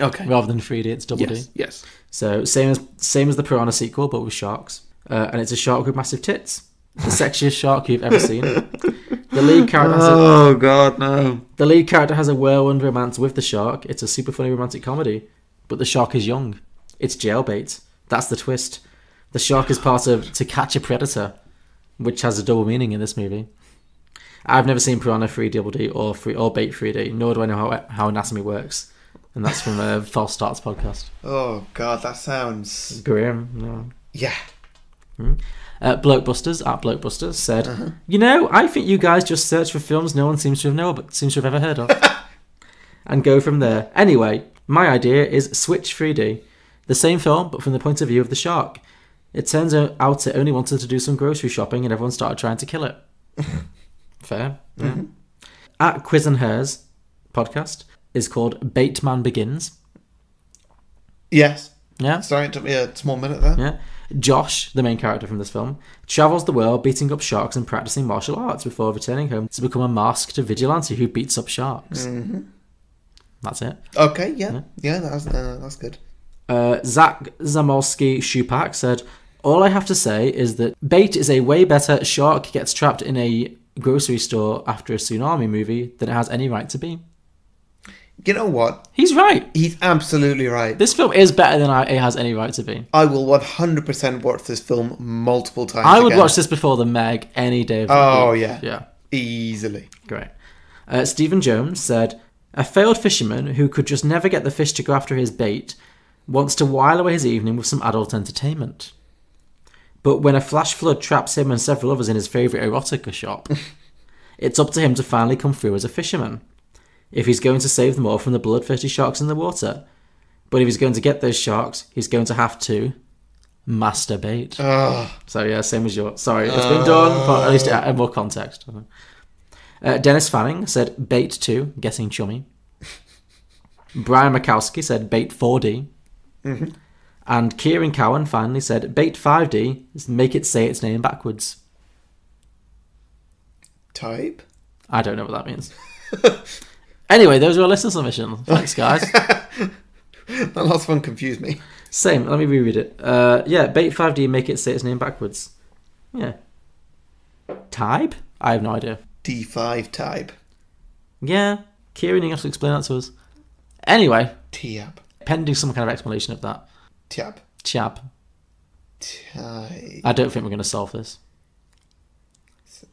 Okay. Rather than 3D, it's Double D. Yes. So same as the Piranha sequel, but with sharks. And it's a shark with massive tits. The sexiest shark you've ever seen. The lead character has God, no. The lead character has a whirlwind romance with the shark. It's a super funny romantic comedy. But the shark is young. It's jailbait. That's the twist. The shark is part of To Catch a Predator, which has a double meaning in this movie. I've never seen Piranha 3 Double D or Bait 3D, nor do I know how anatomy works. And that's from a False Starts podcast. Oh, God, that sounds... grim. No. Yeah. Blokebusters said, You know, I think you guys just search for films no one seems to have ever heard of. And go from there. Anyway, my idea is Switch 3D. The same film, but from the point of view of the shark. It turns out it only wanted to do some grocery shopping and everyone started trying to kill it. Fair. Yeah. At Quiz and Hers podcast is called Baitman Begins. Yes. Yeah. Sorry, it took me a small minute there. Yeah. Josh, the main character from this film, travels the world beating up sharks and practicing martial arts before returning home to become a masked vigilante who beats up sharks. Mm-hmm. That's it. Okay, yeah. That's good. Zach Zamolski Shupak said, all I have to say is that Bait is a way better shark gets trapped in a grocery store after a tsunami movie than it has any right to be. You know what? He's right. He's absolutely right. This film is better than it has any right to be. I will 100% watch this film multiple times I would watch this before The Meg any day of the week. Yeah. Yeah. Easily. Great. Stephen Jones said, a failed fisherman who could just never get the fish to go after his bait wants to while away his evening with some adult entertainment. But when a flash flood traps him and several others in his favourite erotica shop, it's up to him to finally come through as a fisherman. If he's going to save them all from the bloodthirsty sharks in the water. But if he's going to get those sharks, he's going to have to masturbate. So yeah, same as yours. Sorry, it's been done, but at least it had more context. Dennis Fanning said Bait 2, Getting Chummy. Brian Makowski said Bait 4D. Mm-hmm. And Kieran Cowan finally said Bait 5D is Make It Say Its Name Backwards. Type? I don't know what that means. Anyway, those are our listener submissions. Thanks, guys. That last one confused me. Same. Let me reread it. Bait 5D, Make It Say Its Name Backwards. Yeah. Type? I have no idea. D5 type. Yeah. Kieran, you have to explain that to us. Anyway. Tiab. Pending some kind of explanation of that. Tiab. Type. I don't think we're going to solve this.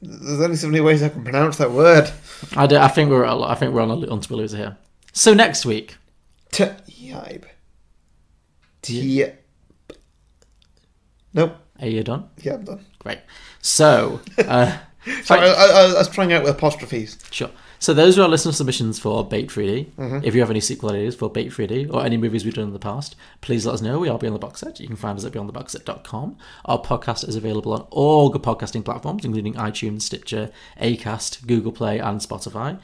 There's only so many ways I can pronounce that word. I think we're on a little to loser here. So next week. Tiab. Nope. Are you done? Yeah, I'm done. Great. So, sorry, I was trying out with apostrophes. Sure. So those are our listener submissions for Bait 3D. Mm-hmm. If you have any sequel ideas for Bait 3D or any movies we've done in the past, please let us know. We are Beyond the Box Set. You can find us at beyondtheboxset.com. Our podcast is available on all good podcasting platforms, including iTunes, Stitcher, Acast, Google Play, and Spotify.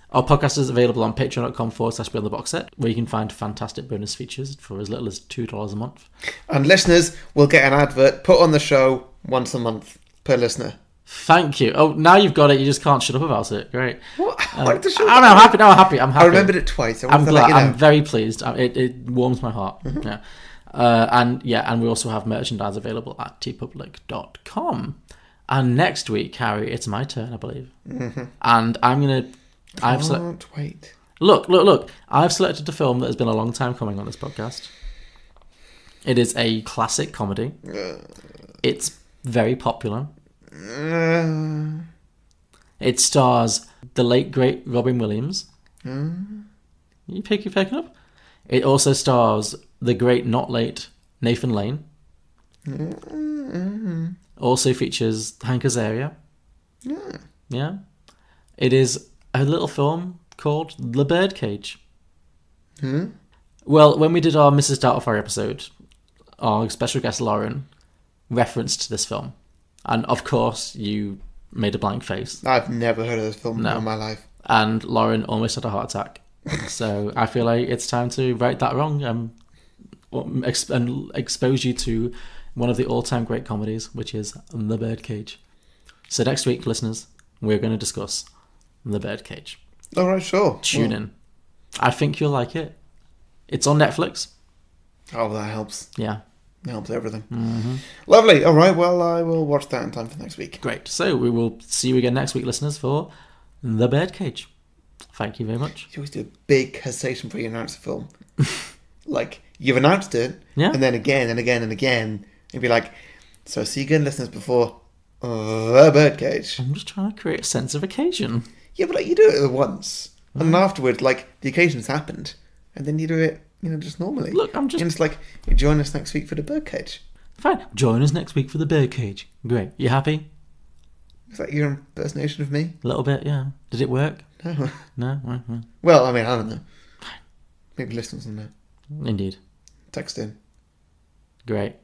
Our podcast is available on patreon.com/Beyond the Box Set, where you can find fantastic bonus features for as little as $2 a month. And listeners will get an advert put on the show once a month per listener. Thank you. Oh, now you've got it. You just can't shut up about it. Great. What? I'm happy. No, I'm happy. I'm happy. I remembered it twice. I'm glad. I'm very pleased. It warms my heart. Mm-hmm. Yeah. And we also have merchandise available at tpublic.com. And next week, Harry, it's my turn, I believe. Mm-hmm. And I'm gonna. Can't wait. Look. I've selected a film that has been a long time coming on this podcast. It is a classic comedy. It's very popular. It stars the late, great Robin Williams. You picking up? It also stars the great, not late Nathan Lane. Also features Hank Azaria. Yeah. It is a little film called The Birdcage. Well, when we did our Mrs. Doubtfire episode, our special guest Lauren referenced this film. And of course, you made a blank face. I've never heard of this film in my life. And Lauren almost had a heart attack. So I feel like it's time to right that wrong and expose you to one of the all-time great comedies, which is The Birdcage. So next week, listeners, we're going to discuss The Birdcage. All right, sure. Tune in. I think you'll like it. It's on Netflix. Oh, that helps. Yeah. That helps everything. Lovely. All right, well, I will watch that in time for next week. Great. So we will see you again next week, listeners, for The Birdcage. Thank you very much. You always do a big hesitation before you announce a film. Like, you've announced it, and then again and again and again, and be like, so see you again, listeners, before The Birdcage. I'm just trying to create a sense of occasion. Yeah, but like, you do it once, and then afterwards, like, the occasion's happened, and then you do it, just normally. Look, I'm just... And it's like, you join us next week for The Birdcage. Fine. Join us next week for The Birdcage. Great. You happy? Is that your impersonation of me? A little bit, yeah. Did it work? No. No? Right. Well, I mean, I don't know. Maybe listeners will know. Indeed. Text in. Great.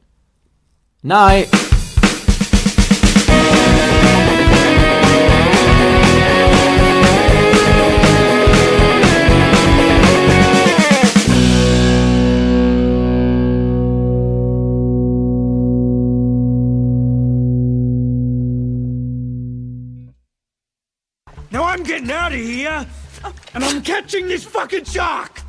Night! Now I'm getting out of here, and I'm catching this fucking shark!